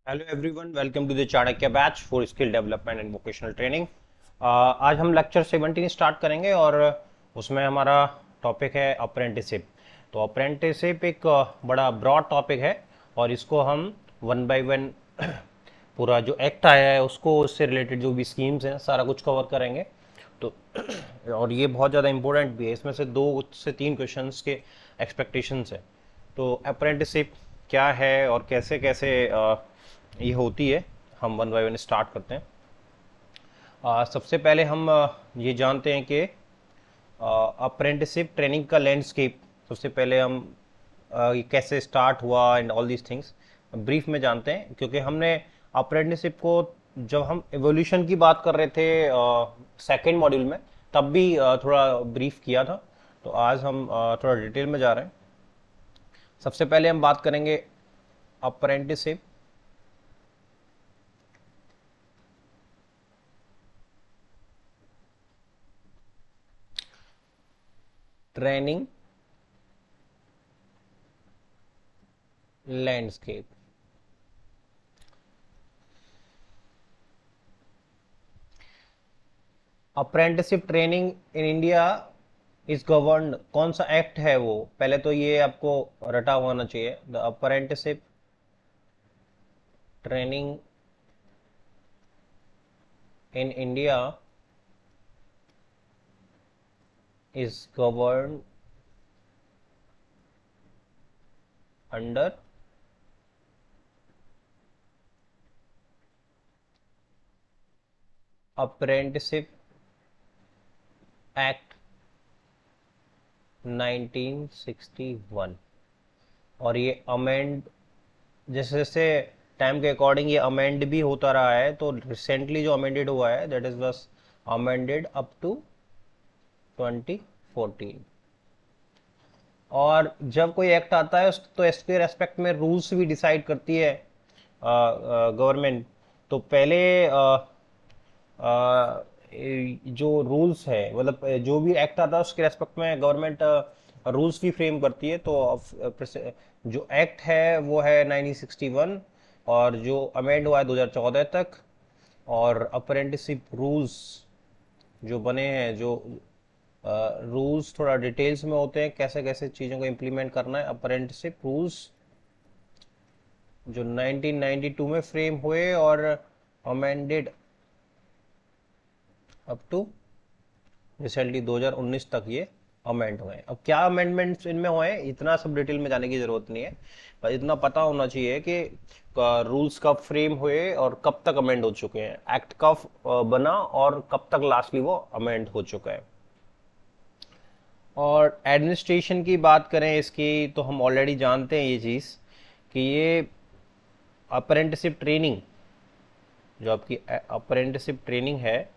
Hello everyone, welcome to the Chanakya batch for skill development and vocational training. आज हम lecture 17 start करेंगे और उसमें हमारा टॉपिक है अप्रेंटिसशिप। तो अप्रेंटिसशिप एक बड़ा ब्रॉड टॉपिक है और इसको हम वन बाय वन पूरा जो एक्ट आया है उसको, उससे रिलेटेड जो भी स्कीम्स हैं सारा कुछ कवर करेंगे। तो और ये बहुत ज़्यादा इंपॉर्टेंट भी है, इसमें से 2 से 3 क्वेश्चंस के एक्सपेक्टेशंस है। तो अप्रेंटिसशिप क्या है और कैसे कैसे ये होती है, हम वन बाय वन स्टार्ट करते हैं। सबसे पहले हम ये जानते हैं कि अप्रेंटिसशिप ट्रेनिंग का लैंडस्केप। सबसे पहले हम ये कैसे स्टार्ट हुआ and all these things brief में जानते हैं, क्योंकि हमने अप्रेंटिसशिप को जब हम एवोल्यूशन की बात कर रहे थे सेकेंड मॉड्यूल में, तब भी थोड़ा ब्रीफ किया था। तो आज हम थोड़ा डिटेल में जा रहे हैं। सबसे पहले हम बात करेंगे apprenticeship training landscape. Apprenticeship training in India is govern, कौन सा एक्ट है वो, पहले तो ये आपको रटा होना चाहिए। The apprenticeship training in India is govern under apprenticeship act 1961। और ये अमेंड, जैसे जैसे टाइम के अकॉर्डिंग ये अमेंड भी होता रहा है। तो रिसेंटली जो अमेंडेड हुआ है दैट इज बस अमेंडेड अप टू 2014। और जब कोई एक्ट आता है तो इसके रेस्पेक्ट में रूल्स भी डिसाइड करती है गवर्नमेंट। तो पहले जो रूल्स है, मतलब जो भी एक्ट आता है उसके रेस्पेक्ट में गवर्नमेंट रूल्स भी फ्रेम करती है। तो जो एक्ट है वो है 1961, और जो अमेंड हुआ है 2014 तक। और अप्रेंटिसशिप रूल्स जो बने हैं, जो रूल्स थोड़ा डिटेल्स में होते हैं, कैसे कैसे चीज़ों को इम्प्लीमेंट करना है। अप्रेंटिसशिप रूल्स जो 1992 में फ्रेम हुए और अमेंडेड अप टू रिसेंटली 2019 तक ये अमेंड हुए हैं। अब क्या अमेंडमेंट्स इनमें हुए हैं इतना सब डिटेल में जाने की जरूरत नहीं है, पर इतना पता होना चाहिए कि रूल्स कब फ्रेम हुए और कब तक अमेंड हो चुके हैं, एक्ट कब बना और कब तक लास्टली वो अमेंड हो चुका है। और एडमिनिस्ट्रेशन की बात करें इसकी, तो हम ऑलरेडी जानते हैं ये चीज़ कि ये अप्रेंटिसशिप ट्रेनिंग, जो आपकी अप्रेंटिसशिप ट्रेनिंग है,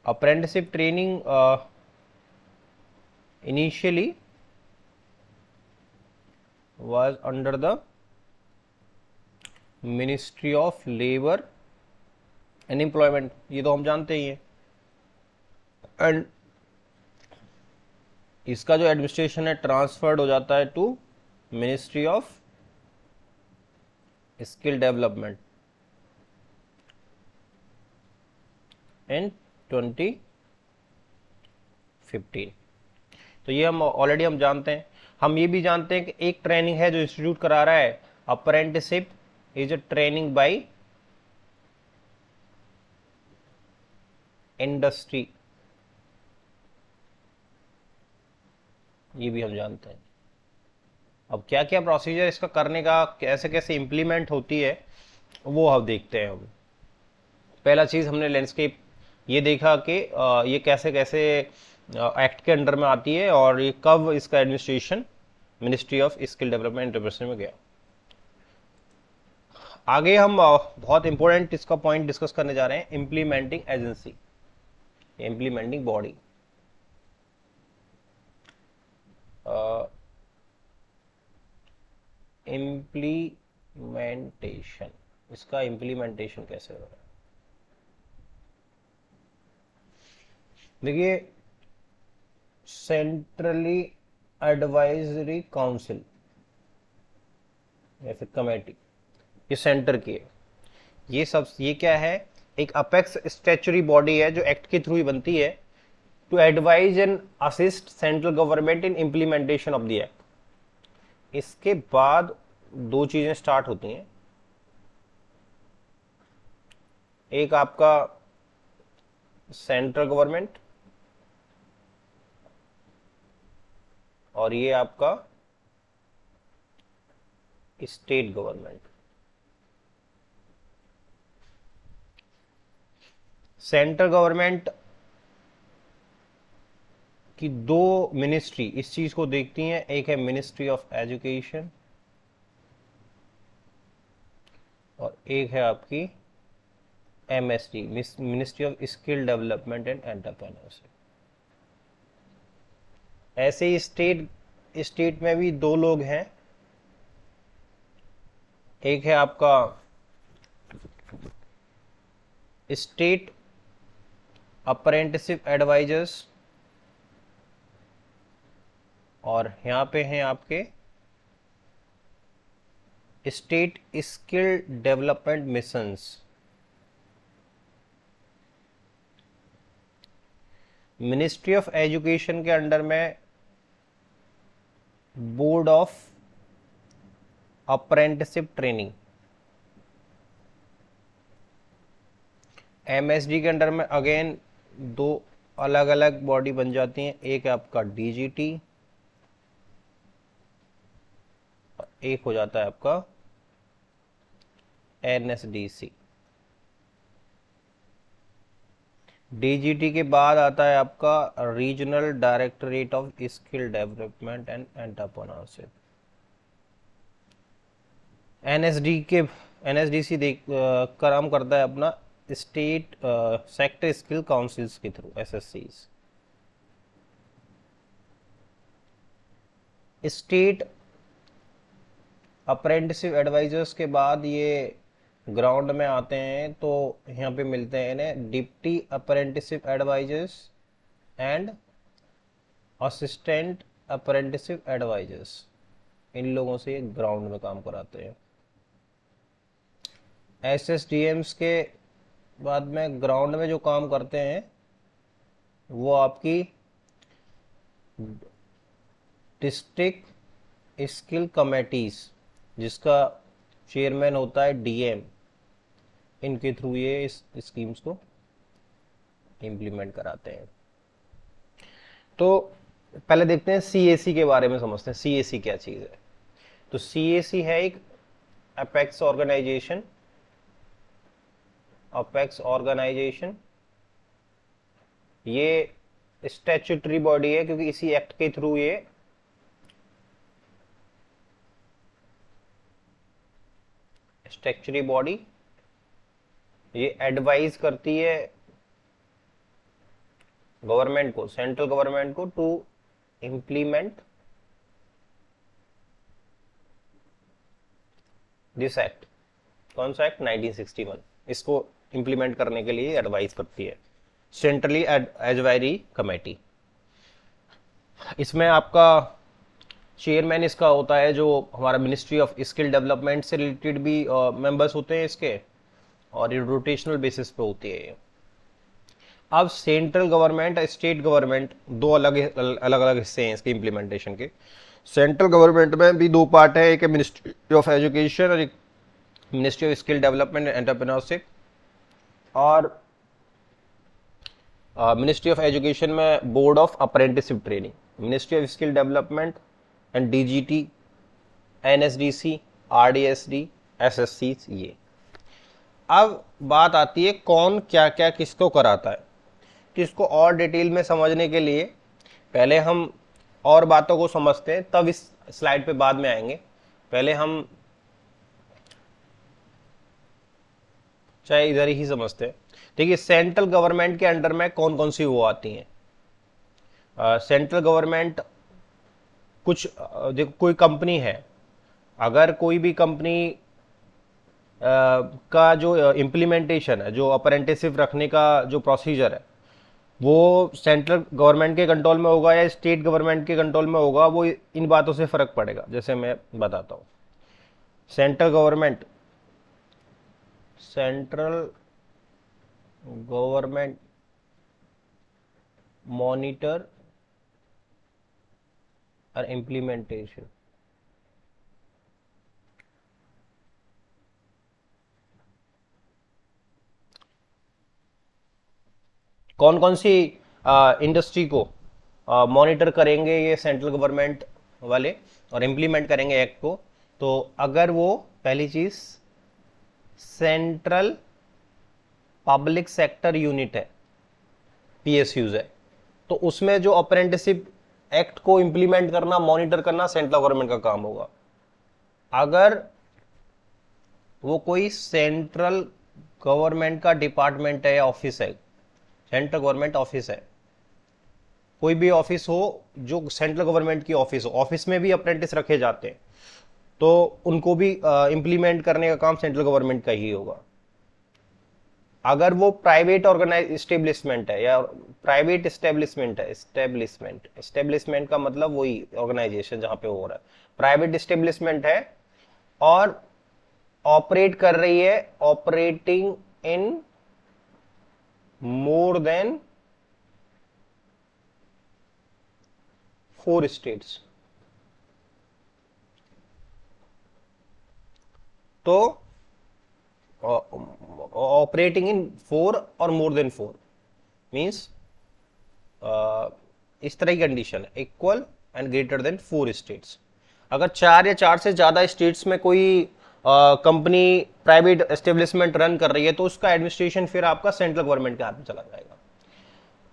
apprenticeship training initially was under the ministry of labour and employment, ये तो हम जानते ही हैं। एंड इसका जो एडमिनिस्ट्रेशन है ट्रांसफर्ड हो जाता है to ministry of skill development in 2015। तो ये हम ऑलरेडी हम जानते हैं। हम ये भी जानते हैं कि एक ट्रेनिंग है जो इंस्टीट्यूट करा रहा है, apprenticeship is a training by industry, ये भी हम जानते हैं। अब क्या क्या प्रोसीजर इसका करने का, कैसे कैसे इम्प्लीमेंट होती है, वो हम देखते हैं। हम पहला चीज़ हमने लैंडस्केप ये देखा कि ये कैसे कैसे एक्ट के अंडर में आती है और ये कब इसका administration ministry of skill development entrepreneurship में गया। आगे हम बहुत इंपॉर्टेंट इसका पॉइंट डिस्कस करने जा रहे हैं, implementing agency, implementing body. Implementation, इसका इम्प्लीमेंटेशन कैसे होगा। देखिए, सेंट्रली एडवाइजरी काउंसिल, या फिर कमेटी, ये सेंटर की है। ये क्या है, एक अपेक्स स्टैच्यूटरी बॉडी है जो एक्ट के थ्रू ही बनती है, to advise and assist central government in implementation of the act. इसके बाद दो चीजें स्टार्ट होती हैं, एक आपका सेंट्रल गवर्नमेंट और ये आपका स्टेट गवर्नमेंट। सेंट्रल गवर्नमेंट की दो मिनिस्ट्री इस चीज को देखती हैं, एक है मिनिस्ट्री ऑफ एजुकेशन और एक है आपकी MSD, ministry of skill development and entrepreneurship. ऐसे ही स्टेट में भी दो लोग हैं, एक है आपका स्टेट अप्रेंटिसशिप एडवाइजर्स और यहां पे हैं आपके state skill development missions. Ministry of education के अंडर में board of apprenticeship training. MSD के अंडर में अगेन दो अलग अलग बॉडी बन जाती हैं, एक है आपका DGT, एक हो जाता है आपका NSDC। DGT के बाद आता है आपका regional directorate of skill development and entrepreneurship. NSDC काम करता है अपना स्टेट सेक्टर स्किल काउंसिल्स के through, SSCs। State apprenticeship advisers के बाद ये ग्राउंड में आते हैं, तो यहाँ पे मिलते हैं इन्हें deputy apprenticeship advisers and assistant apprenticeship advisers. इन लोगों से ग्राउंड में काम कराते हैं। SSDMs के बाद में ग्राउंड में जो काम करते हैं वो आपकी डिस्ट्रिक्ट स्किल कमेटीज, जिसका चेयरमैन होता है DM, इनके थ्रू ये इस स्कीम्स को इम्प्लीमेंट कराते हैं। तो पहले देखते हैं CAC के बारे में, समझते हैं CAC क्या चीज है। तो CAC है एक अपेक्स ऑर्गेनाइजेशन। ये स्टैट्यूटरी बॉडी है क्योंकि इसी एक्ट के थ्रू ये स्टैट्यूटरी बॉडी ये एडवाइज करती है गवर्नमेंट को, सेंट्रल गवर्नमेंट को, टू इम्प्लीमेंट दिस एक्ट। कौन सा एक्ट? 1961। इसको इम्प्लीमेंट करने के लिए एडवाइस करती है सेंट्रली एडवाइजरी कमेटी। इसमें आपका चेयरमैन इसका होता है जो हमारा मिनिस्ट्री ऑफ स्किल डेवलपमेंट से रिलेटेड भी मेंबर्स होते हैं इसके, और ये रोटेशनल बेसिस पे होती है ये। अब सेंट्रल गवर्नमेंट और स्टेट गवर्नमेंट दो अलग अलग हिस्से हैं इसके इम्प्लीमेंटेशन के। सेंट्रल गवर्नमेंट में भी दो पार्ट है, एक है मिनिस्ट्री ऑफ एजुकेशन और एक ministry of skill development and entrepreneurship. और मिनिस्ट्री ऑफ एजुकेशन में board of apprenticeship training, ministry of skill development and DGT, NSDC, RDSD, SSC। ये अब बात आती है कौन क्या क्या किसको कराता है। तो इसको और डिटेल में समझने के लिए पहले हम और बातों को समझते हैं, तब इस स्लाइड पे बाद में आएंगे। पहले हम चाहे इधर ही समझते हैं। देखिए सेंट्रल गवर्नमेंट के अंडर में कौन कौन सी वो आती हैं। सेंट्रल गवर्नमेंट कुछ देखो, कोई कंपनी है, अगर कोई भी कंपनी का जो इम्प्लीमेंटेशन है, जो अप्रेंटिसशिप रखने का जो प्रोसीजर है, वो सेंट्रल गवर्नमेंट के कंट्रोल में होगा या स्टेट गवर्नमेंट के कंट्रोल में होगा, वो इन बातों से फर्क पड़ेगा। जैसे मैं बताता हूँ, सेंट्रल गवर्नमेंट मॉनिटर और इम्प्लीमेंटेशन। कौन कौन सी इंडस्ट्री को मॉनिटर करेंगे ये सेंट्रल गवर्नमेंट वाले और इम्प्लीमेंट करेंगे एक्ट को? तो अगर वो पहली चीज सेंट्रल पब्लिक सेक्टर यूनिट है, पीएसयूज है, तो उसमें जो अप्रेंटिसशिप एक्ट को इंप्लीमेंट करना, मॉनिटर करना सेंट्रल गवर्नमेंट का काम होगा। अगर वो कोई सेंट्रल गवर्नमेंट का डिपार्टमेंट है या ऑफिस है, सेंट्रल गवर्नमेंट ऑफिस है, कोई भी ऑफिस हो जो सेंट्रल गवर्नमेंट की ऑफिस हो, ऑफिस में भी अप्रेंटिस रखे जाते हैं, तो उनको भी इंप्लीमेंट करने का काम सेंट्रल गवर्नमेंट का ही होगा। अगर वो प्राइवेट ऑर्गेनाइज इस्टेब्लिशमेंट है या प्राइवेट इस्टेब्लिशमेंट है, इस्टेब्लिशमेंट का मतलब वही ऑर्गेनाइजेशन जहां पे हो रहा है, प्राइवेट इस्टेब्लिशमेंट है और ऑपरेट कर रही है, operating in more than 4 states, तो ऑपरेटिंग इन 4 और मोर देन 4 मीन्स इस तरह की कंडीशन है, equal and greater than 4 states. अगर 4 या 4 से ज्यादा स्टेट्स में कोई कंपनी प्राइवेट एस्टेब्लिशमेंट रन कर रही है, तो उसका एडमिनिस्ट्रेशन फिर आपका सेंट्रल गवर्नमेंट के हाथ में चला जाएगा।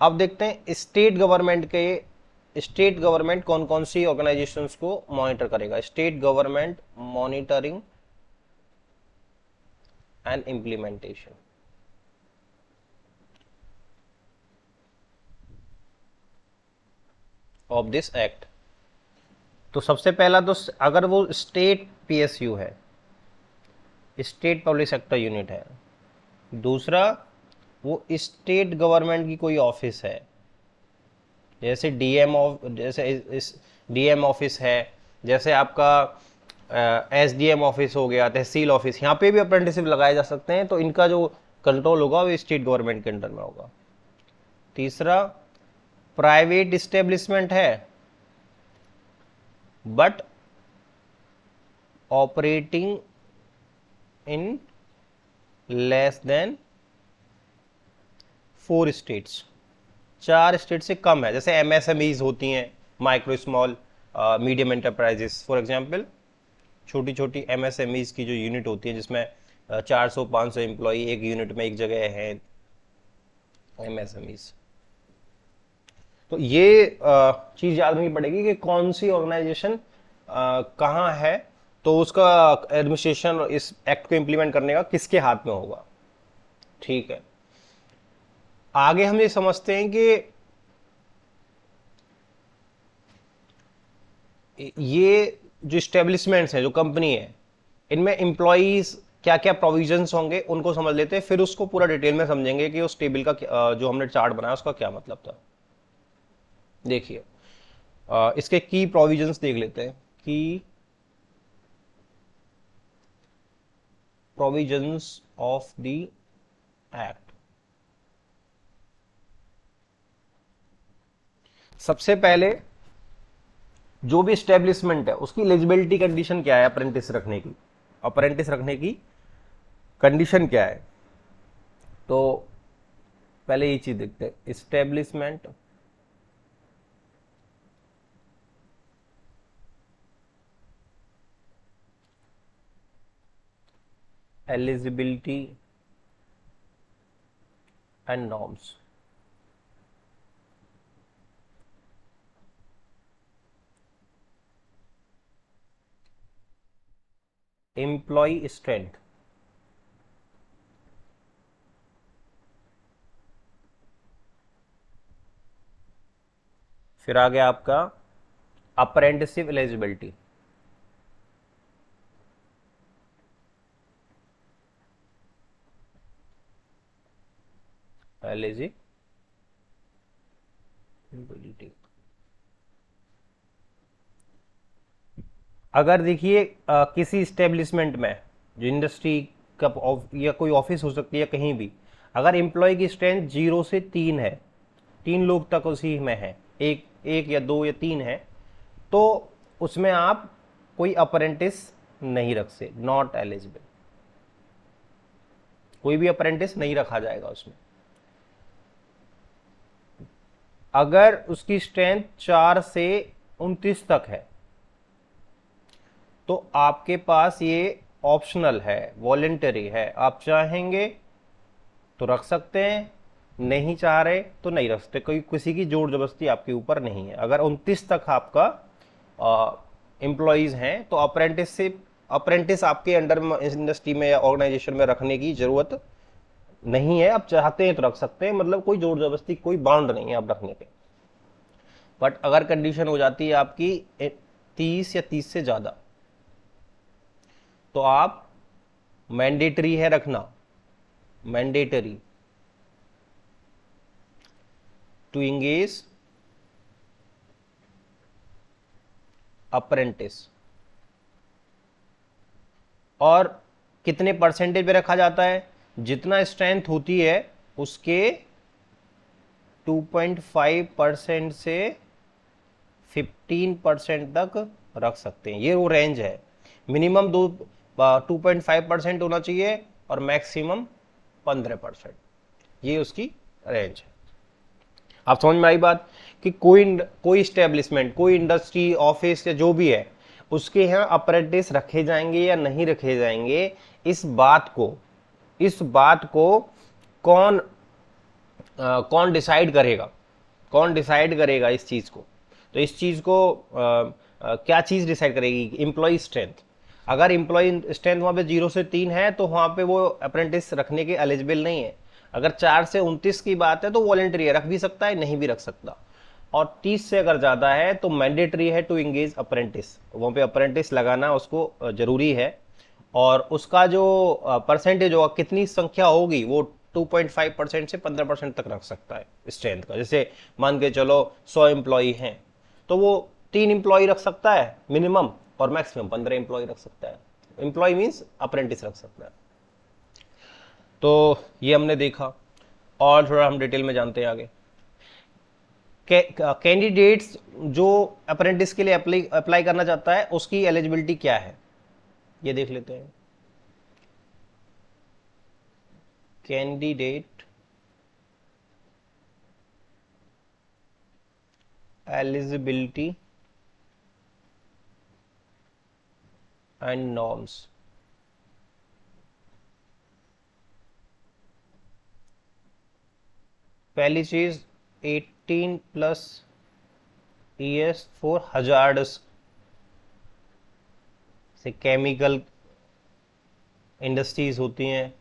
अब देखते हैं स्टेट गवर्नमेंट कौन कौन सी ऑर्गेनाइजेशंस को मॉनिटर करेगा। State government monitoring and implementation of this act. तो सबसे पहला तो अगर वो स्टेट पीएसयू है, स्टेट पब्लिक सेक्टर यूनिट है, दूसरा वो स्टेट गवर्नमेंट की कोई ऑफिस है, जैसे डीएम ऑफिस है, जैसे आपका एसडीएम ऑफिस हो गया, तहसील ऑफिस, यहाँ पे भी अप्रेंटिसशिप लगाए जा सकते हैं, तो इनका जो कंट्रोल होगा वो स्टेट गवर्नमेंट के अंडर में होगा। तीसरा प्राइवेट इस्टेब्लिशमेंट है but operating in less than 4 states, 4 state से कम है, जैसे एमएसएमईज होती हैं, micro small medium enterprises for example, छोटी छोटी एमएसएमईज की जो यूनिट होती है जिसमें 400-500 एम्प्लॉई एक यूनिट में एक जगह है, एमएसएमईज। तो ये चीज याद रखनी पड़ेगी कि कौन सी ऑर्गेनाइजेशन कहाँ है, तो उसका एडमिनिस्ट्रेशन इस एक्ट को इंप्लीमेंट करने का किसके हाथ में होगा। ठीक है, आगे हम ये समझते हैं कि ये जो स्टेब्लिशमेंट्स हैं, जो कंपनी है, इनमें एम्प्लॉयज क्या क्या प्रोविजंस होंगे उनको समझ लेते हैं, फिर उसको पूरा डिटेल में समझेंगे कि उस टेबल का जो हमने चार्ट बनाया उसका क्या मतलब था। देखिए इसके की प्रोविजंस देख लेते हैं। की प्रोविजंस ऑफ द एक्ट। सबसे पहले जो भी स्टेब्लिशमेंट है उसकी एलिजिबिलिटी कंडीशन क्या है, अप्रेंटिस रखने की कंडीशन क्या है। तो पहले ये चीज देखते हैं, establishment eligibility and norms. Employ strength, फिर आ गया आपका अप्रेंटिसशिप एलिजिबिलिटी, एलिजिबिलिटी। अगर देखिए किसी इस्टेब्लिशमेंट में, जो इंडस्ट्री का या कोई ऑफिस हो सकती है कहीं भी, अगर एम्प्लॉय की स्ट्रेंथ 0 से 3 है, 3 लोग तक उसी में है, एक एक या 2 या 3 है, तो उसमें आप कोई अप्रेंटिस नहीं रख से, नॉट एलिजिबल, कोई भी अप्रेंटिस नहीं रखा जाएगा उसमें। अगर उसकी स्ट्रेंथ 4 से 29 तक है तो आपके पास ये ऑप्शनल है, वॉलेंटरी है, आप चाहेंगे तो रख सकते हैं, नहीं चाह रहे तो नहीं रख सकते, कोई किसी की जोर जबरदस्ती आपके ऊपर नहीं है। अगर 29 तक आपका एम्प्लॉयज़ हैं तो अप्रेंटिस आपके अंडर इंडस्ट्री में या ऑर्गेनाइजेशन में रखने की ज़रूरत नहीं है। आप चाहते हैं तो रख सकते हैं, मतलब कोई जोर जबरदस्ती, कोई बाउंड नहीं है आप रखने के। बट अगर कंडीशन हो जाती है आपकी 30 या 30 से ज़्यादा, तो आप, मैंडेटरी है रखना, मैंडेटरी टू इंगेज अप्रेंटिस। और कितने परसेंटेज पे रखा जाता है? जितना स्ट्रेंथ होती है उसके 2.5% से 15% तक रख सकते हैं, ये वो रेंज है। मिनिमम 2.5% होना चाहिए और मैक्सिमम 15%, ये उसकी रेंज है। आप समझ में आई बात कि कोई स्टेब्लिशमेंट, कोई इंडस्ट्री, ऑफिस या जो भी है, उसके यहाँ अप्रेंटिस रखे जाएंगे या नहीं रखे जाएंगे, इस बात को कौन डिसाइड करेगा, कौन डिसाइड करेगा इस चीज़ को? तो इस चीज़ को क्या चीज़ डिसाइड करेगी? Employ strength. अगर एम्प्लॉय स्ट्रेंथ वहाँ पे 0 से 3 है तो वहाँ पे वो अप्रेंटिस रखने के एलिजिबल नहीं है। अगर 4 से 29 की बात है तो वॉलेंटरी है, रख भी सकता है, नहीं भी रख सकता। और 30 से अगर ज़्यादा है तो मैंडेटरी है टू इंगेज अप्रेंटिस, वहाँ पे अप्रेंटिस लगाना उसको ज़रूरी है। और उसका जो परसेंटेज होगा, कितनी संख्या होगी, वो 2.5% से 15% तक रख सकता है स्ट्रेंथ का। जैसे मान के चलो 100 एम्प्लॉई हैं तो वो 3 एम्प्लॉय रख सकता है मिनिमम, और मैक्सिमम 15 एम्प्लॉय रख सकता है। एम्प्लॉय मीन्स अप्रेंटिस रख सकता है। तो ये हमने देखा, और थोड़ा हम डिटेल में जानते हैं आगे। कैंडिडेट्स जो अप्रेंटिस के लिए अप्लाई करना चाहता है उसकी एलिजिबिलिटी क्या है, ये देख लेते हैं। Candidate eligibility and norms. पहली चीज 18+ ईयर्स फॉर हजार्डस से केमिकल इंडस्ट्रीज होती हैं,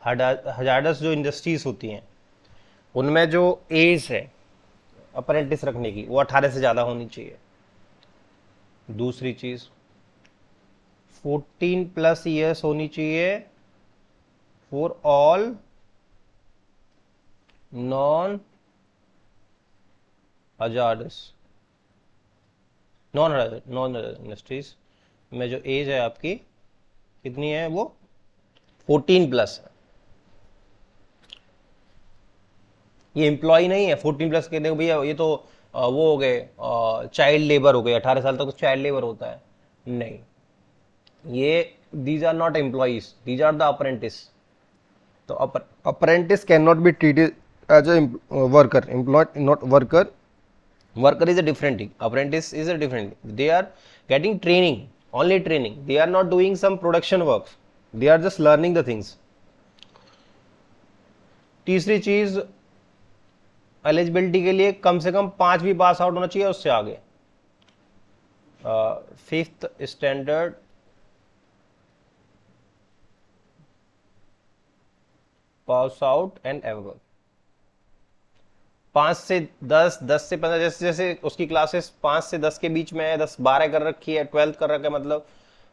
हजार्डस जो इंडस्ट्रीज होती हैं उनमें जो एज है अप्रेंटिस रखने की वो 18 से ज़्यादा होनी चाहिए। दूसरी चीज़ 14+ ईयर्स होनी चाहिए फॉर ऑल नॉन इंडस्ट्रीज में जो एज है आपकी कितनी है, वो 14+ है। ये एम्प्लॉय नहीं है 14+ के, देखो भैया ये तो वो हो गए चाइल्ड लेबर हो गए, 18 साल तक तो चाइल्ड लेबर होता है, नहीं, ये these are not employees, these are the apprentice. तो apprentice can not be treated as a worker, employ not worker. Worker is a different thing, apprentice is a different thing. They are getting training, only training, they are not doing some production work, they are just learning the things. तीसरी चीज, eligibility के लिए कम से कम 5वीं pass out होना चाहिए, उससे आगे 5th standard pass out and एवब। 5 से 10, 10 से 15, जैसे जैसे उसकी क्लासेस 5 से 10 के बीच में है, 10-12 कर रखी है, 12th कर रखा है, मतलब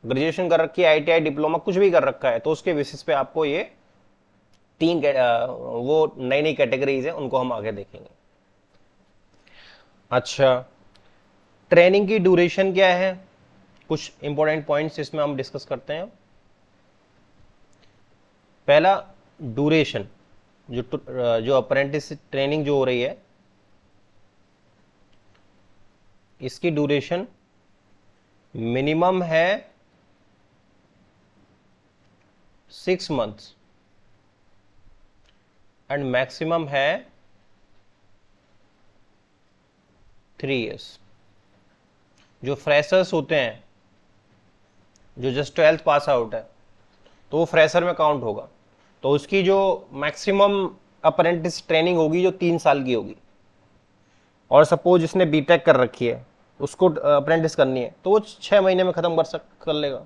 ग्रेजुएशन कर रखी है, ITI डिप्लोमा कुछ भी कर रखा है, तो उसके बेसिस पे आपको ये 3 वो नई नई कैटेगरीज है, उनको हम आगे देखेंगे। अच्छा, ट्रेनिंग की ड्यूरेशन क्या है? कुछ इंपॉर्टेंट पॉइंट्स इसमें हम डिस्कस करते हैं। पहला, ड्यूरेशन, जो अप्रेंटिस ट्रेनिंग जो हो रही है इसकी ड्यूरेशन मिनिमम है 6 मंथ्स एंड मैक्सिमम है 3 इयर्स। जो फ्रेशर्स होते हैं, जो जस्ट 12th पास आउट है, तो वो फ्रेशर में काउंट होगा, तो उसकी जो मैक्सिमम अप्रेंटिस ट्रेनिंग होगी जो 3 साल की होगी। और सपोज इसने बीटेक कर रखी है, उसको अप्रेंटिस करनी है, तो वो 6 महीने में ख़त्म कर लेगा।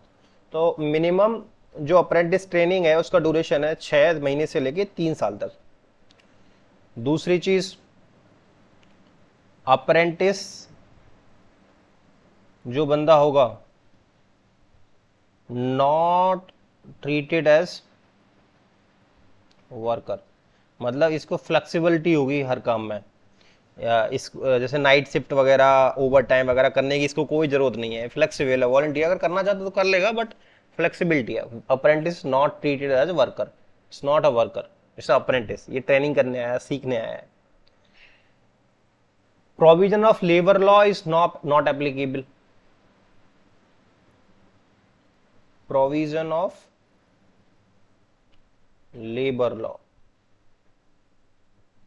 तो मिनिमम जो अप्रेंटिस ट्रेनिंग है उसका ड्यूरेशन है 6 महीने से लेके 3 साल तक। दूसरी चीज़, अप्रेंटिस जो बंदा होगा नॉट ट्रीटेड एज वर्कर, मतलब इसको फ्लेक्सिबिलिटी होगी हर काम में। इस जैसे नाइट शिफ्ट वगैरह, ओवर टाइम वगैरह करने की इसको कोई ज़रूरत नहीं है, फ्लेक्सिबल है। वॉलंटियर अगर करना चाहता तो कर लेगा, बट फ्लेक्सिबिलिटी है। Apprentice not treated as worker, it's not a worker, it's apprentice. ये ट्रेनिंग करने आया, सीखने आया है। Provision of labour law is not applicable. Provision of labour law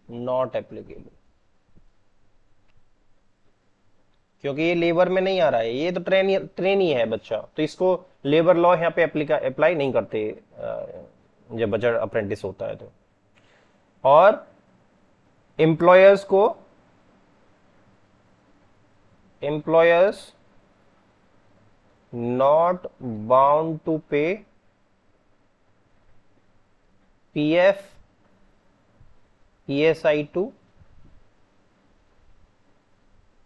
not applicable, क्योंकि ये लेबर में नहीं आ रहा है, ये तो ट्रेनी है बच्चा, तो इसको लेबर लॉ यहाँ पे अप्लाई नहीं करते जब बच्चा अप्रेंटिस होता है तो। और एम्प्लॉयर्स नॉट बाउंड टू पे PF ESI टू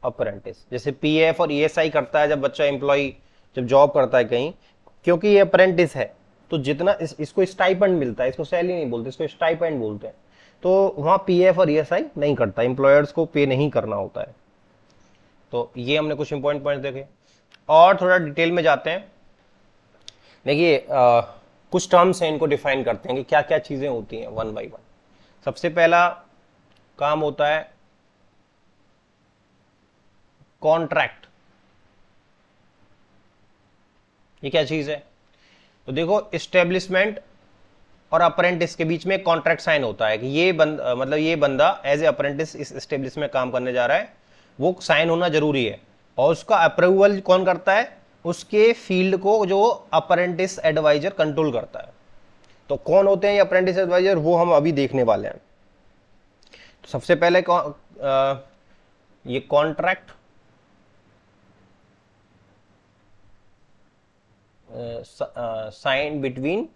अप्रेंटिस। जैसे PF और ESI करता है जब बच्चा एम्प्लॉय जब जॉब करता है कहीं, क्योंकि ये अप्रेंटिस है तो जितना इसको स्टाइपेंड मिलता है, इसको सैलरी नहीं बोलते, इसको स्टाइपेंड बोलते हैं, तो वहाँ PF और ESI नहीं करता, एम्प्लॉयर्स को पे नहीं करना होता है। तो ये हमने कुछ इंपॉर्टेंट पॉइंट देखे और थोड़ा डिटेल में जाते हैं। देखिए कुछ टर्म्स हैं, इनको डिफाइन करते हैं कि क्या क्या चीज़ें होती हैं वन बाई वन। सबसे पहला काम होता है कॉन्ट्रैक्ट। ये क्या चीज़ है? तो देखो, इस्टेब्लिशमेंट और अप्रेंटिस के बीच में कॉन्ट्रैक्ट साइन होता है कि ये बंदा एज ए अप्रेंटिस इस एस्टेब्लिश में काम करने जा रहा है, वो साइन होना जरूरी है। और उसका अप्रूवल कौन करता है? उसके फील्ड को जो अप्रेंटिस एडवाइजर कंट्रोल करता है। तो कौन होते हैं ये अप्रेंटिस एडवाइजर, वो हम अभी देखने वाले हैं। तो सबसे पहले ये contract sign between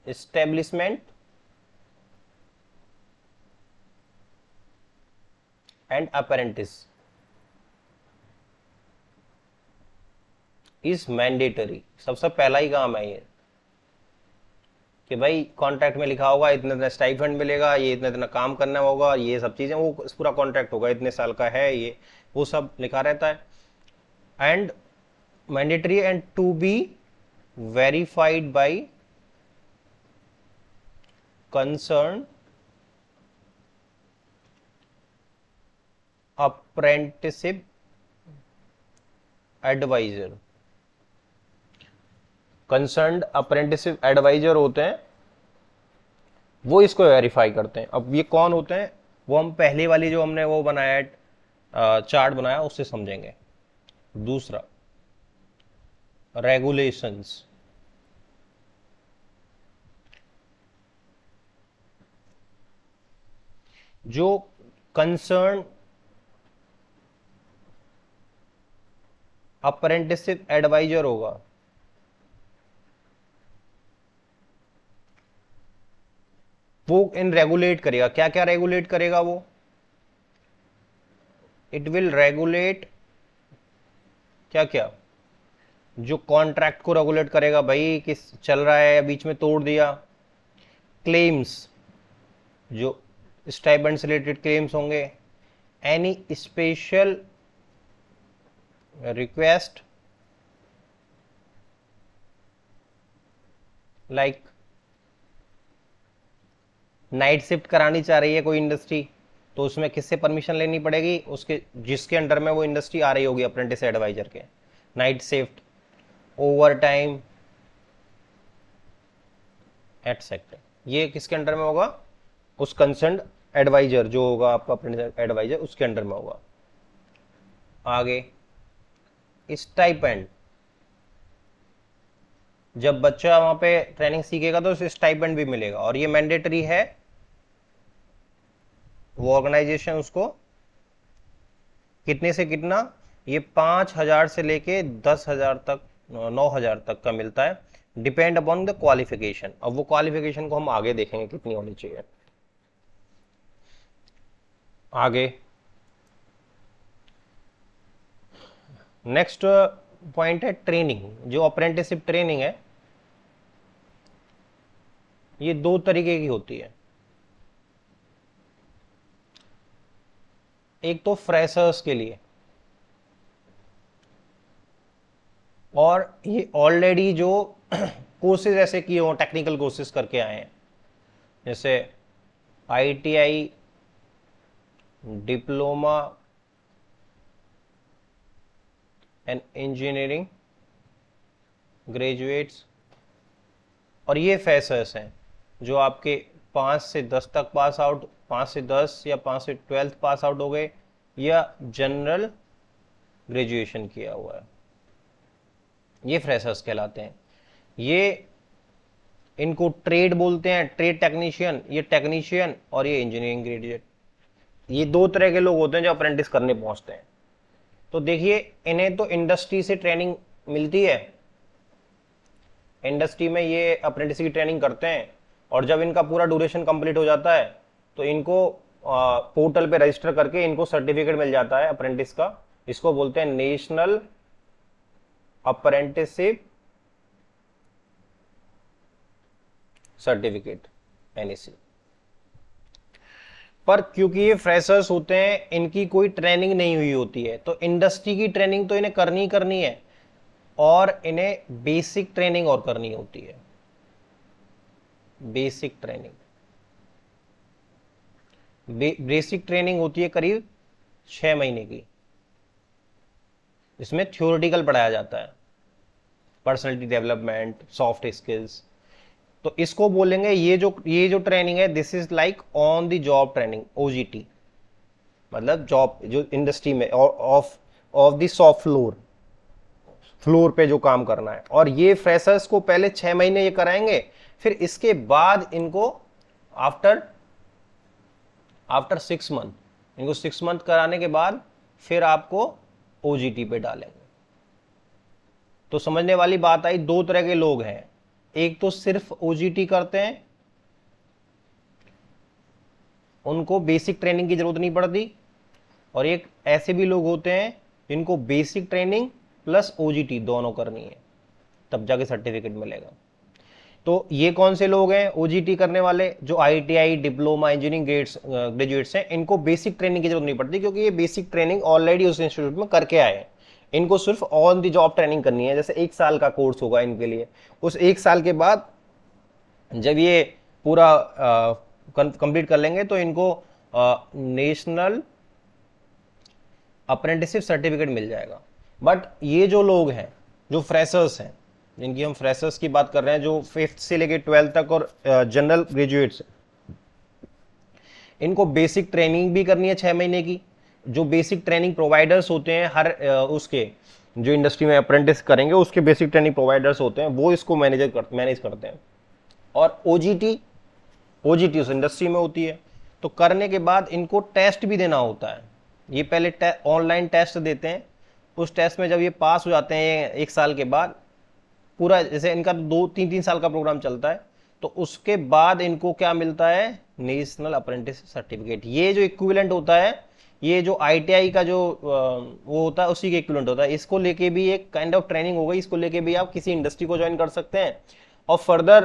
establishment and apprentice is mandatory. सबसे पहला ही काम है ये कि भाई कॉन्ट्रैक्ट में लिखा होगा इतना इतना स्टाइपेंड मिलेगा, ये इतना इतना काम करना होगा, ये सब चीजें, वो पूरा कॉन्ट्रैक्ट होगा, इतने साल का है ये, वो सब लिखा रहता है। And mandatory and to be verified by concern apprenticeship advisor. Concerned apprenticeship advisor होते हैं, वो इसको वेरीफाई करते हैं। अब ये कौन होते हैं, वो हम पहले वाली जो हमने वो बनाया है, चार्ट बनाया, उससे समझेंगे। दूसरा, रेगुलेशंस। जो कंसर्न अप्रेंटिसिप एडवाइजर होगा, वो इन रेगुलेट करेगा। क्या क्या रेगुलेट करेगा वो? इट विल रेगुलेट क्या क्या? जो कॉन्ट्रैक्ट को रेगुलेट करेगा, भाई किस चल रहा है या बीच में तोड़ दिया। क्लेम्स, जो स्टाइपेंड से रिलेटेड क्लेम्स होंगे। Any special request like night shift करानी चाह रही है कोई इंडस्ट्री, तो उसमें किससे परमिशन लेनी पड़ेगी, उसके जिसके अंडर में वो इंडस्ट्री आ रही होगी अप्रेंटिस एडवाइजर के। Night shift, over time etcetera, ये किसके अंडर में होगा, उस कंसर्न एडवाइजर जो होगा आपका अप्रेंटिस एडवाइजर, उसके अंडर में होगा। आगे स्टाइपेंड, जब बच्चा वहां पे ट्रेनिंग सीखेगा तो उसे स्टाइपेंड भी मिलेगा, और ये मैंडेटरी है, वो ऑर्गेनाइजेशन उसको कितने से कितना, ये 5,000 से लेके 10,000 तक, 9,000 तक का मिलता है, डिपेंड अपॉन द क्वालिफिकेशन। अब वो क्वालिफिकेशन को हम आगे देखेंगे कितनी होनी चाहिए। आगे नेक्स्ट पॉइंट है ट्रेनिंग। जो अप्रेंटिसशिप ट्रेनिंग है ये दो तरीके की होती है। एक तो फ्रेशर्स के लिए, और ये ऑलरेडी जो कोर्सेज ऐसे किए हो, टेक्निकल कोर्सेज करके आए हैं, जैसे ITI, diploma and engineering graduates, और ये फ्रेशर्स हैं जो आपके 5 से 10 तक पास आउट, 5 से 10 या 5 से 12th पास आउट हो गए, या जनरल ग्रेजुएशन किया हुआ है, ये फ्रेशर्स कहलाते हैं। ये इनको ट्रेड बोलते हैं, ट्रेड टेक्नीशियन, ये टेक्नीशियन, और ये इंजीनियरिंग ग्रेजुएट। ये दो तरह के लोग होते हैं जो अप्रेंटिस करने पहुंचते हैं। तो देखिए, इन्हें तो इंडस्ट्री से ट्रेनिंग मिलती है, इंडस्ट्री में ये अप्रेंटिस की ट्रेनिंग करते हैं, और जब इनका पूरा ड्यूरेशन कंप्लीट हो जाता है तो इनको पोर्टल पे रजिस्टर करके इनको सर्टिफिकेट मिल जाता है अप्रेंटिस का। इसको बोलते हैं नेशनल अप्रेंटिसशिप सर्टिफिकेट, NAC। पर क्योंकि ये फ्रेशर्स होते हैं, इनकी कोई ट्रेनिंग नहीं हुई होती है, तो इंडस्ट्री की ट्रेनिंग तो इन्हें करनी ही करनी है, और इन्हें बेसिक ट्रेनिंग और करनी होती है। बेसिक ट्रेनिंग, बेसिक ट्रेनिंग होती है करीब 6 महीने की। इसमें थ्योरेटिकल पढ़ाया जाता है, पर्सनालिटी डेवलपमेंट, सॉफ्ट स्किल्स। तो इसको बोलेंगे, ये जो ट्रेनिंग है, this is like on the job training, OJT, मतलब जॉब जो इंडस्ट्री में ऑफ द शॉप फ्लोर पे जो काम करना है। और ये फ्रेशर्स को पहले 6 महीने ये कराएंगे, फिर इसके बाद इनको आफ्टर 6 मंथ, इनको 6 मंथ कराने के बाद फिर आपको OJT पे डालेंगे। तो समझने वाली बात आई, दो तरह के लोग हैं, एक तो सिर्फ OJT करते हैं, उनको बेसिक ट्रेनिंग की जरूरत नहीं पड़ती, और एक ऐसे भी लोग होते हैं जिनको बेसिक ट्रेनिंग प्लस OJT दोनों करनी है, तब जाके सर्टिफिकेट मिलेगा। तो ये कौन से लोग हैं OJT करने वाले, जो ITI, डिप्लोमा, इंजीनियरिंग ग्रेजुएट्स हैं, इनको बेसिक ट्रेनिंग की जरूरत नहीं पड़ती, क्योंकि ये बेसिक ट्रेनिंग ऑलरेडी उस इंस्टीट्यूट में करके आए हैं। इनको सिर्फ ऑन द जॉब ट्रेनिंग करनी है, जैसे 1 साल का कोर्स होगा इनके लिए। उस 1 साल के बाद जब ये पूरा कंप्लीट कर लेंगे तो इनको नेशनल अप्रेंटिसशिप सर्टिफिकेट मिल जाएगा। बट ये जो लोग हैं, जो फ्रेशर्स हैं, जिनकी हम फ्रेशर्स की बात कर रहे हैं, जो 5th से लेके 12th तक और जनरल ग्रेजुएट्स, इनको बेसिक ट्रेनिंग भी करनी है 6 महीने की। जो बेसिक ट्रेनिंग प्रोवाइडर्स होते हैं हर उसके, जो इंडस्ट्री में अप्रेंटिस करेंगे उसके बेसिक ट्रेनिंग प्रोवाइडर्स होते हैं, वो इसको मैनेज करते हैं। और OJT उस इंडस्ट्री में होती है। तो करने के बाद इनको टेस्ट भी देना होता है। ये पहले ऑनलाइन टेस्ट देते हैं, उस टेस्ट में जब ये पास हो जाते हैं 1 साल के बाद, पूरा जैसे इनका 2-3 साल का प्रोग्राम चलता है, तो उसके बाद इनको क्या मिलता है, नेशनल अप्रेंटिस सर्टिफिकेट। ये जो इक्विवेलेंट होता है, ये जो ITI का जो वो होता है उसी के इक्विवेलेंट होता है। इसको लेके भी एक काइंड ऑफ ट्रेनिंग हो गई, इसको लेके भी आप किसी इंडस्ट्री को ज्वाइन कर सकते हैं और फर्दर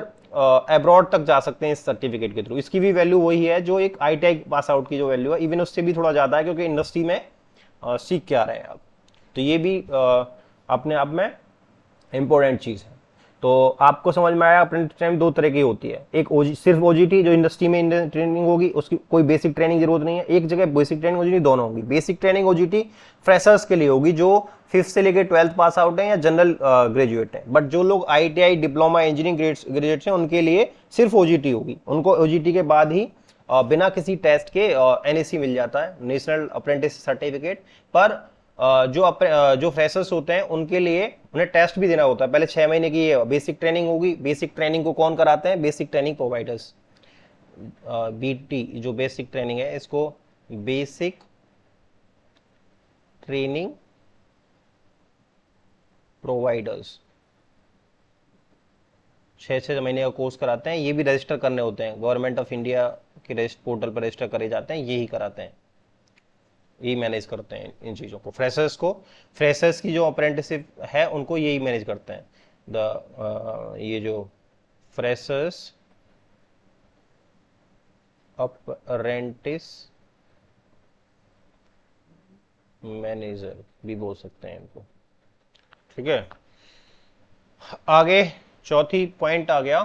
अब्रॉड तक जा सकते हैं इस सर्टिफिकेट के थ्रू। इसकी भी वैल्यू वही है जो एक ITI पास आउट की जो वैल्यू है, इवन उससे भी थोड़ा ज़्यादा है, क्योंकि इंडस्ट्री में सीख के आ रहे हैं आप। तो ये भी अपने आप में इम्पोर्टेंट चीज़ है। तो आपको समझ में आया अप्रेंटिस ट्रेनिंग दो तरह की होती है, एक सिर्फ ओजीटी जो इंडस्ट्री में ट्रेनिंग होगी, उसकी कोई बेसिक ट्रेनिंग जरूरत नहीं है, एक जगह बेसिक ट्रेनिंग ओजीटी दोनों होगी। बेसिक ट्रेनिंग ओजीटी फ्रेशर्स के लिए होगी जो 5th से लेकर 12th पास आउट है या जनरल ग्रेजुएट है, बट जो लोग आईटीआई डिप्लोमा इंजीनियरिंग ग्रेजुएट्स हैं उनके लिए सिर्फ ओजीटी होगी। उनको ओजीटी के बाद ही बिना किसी टेस्ट के एनएसी मिल जाता है, नेशनल अप्रेंटिस सर्टिफिकेट। पर जो फ्रेशर्स होते हैं उनके लिए उन्हें टेस्ट भी देना होता है। पहले 6 महीने की बेसिक ट्रेनिंग होगी। बेसिक ट्रेनिंग को कौन कराते हैं? बेसिक ट्रेनिंग प्रोवाइडर्स, बीटी जो बेसिक ट्रेनिंग है इसको बेसिक ट्रेनिंग प्रोवाइडर्स 6 महीने का कोर्स कराते हैं। ये भी रजिस्टर करने होते हैं, गवर्नमेंट ऑफ इंडिया के रजिस्टर पोर्टल पर रजिस्टर करे जाते हैं, यही कराते हैं, यही मैनेज करते हैं इन चीज़ों को। फ्रेशर्स की जो अप्रेंटिसशिप है उनको यही मैनेज करते हैं। ये जो फ्रेशर्स अप्रेंटिस मैनेजर भी बोल सकते हैं इनको, ठीक है। आगे चौथी पॉइंट आ गया,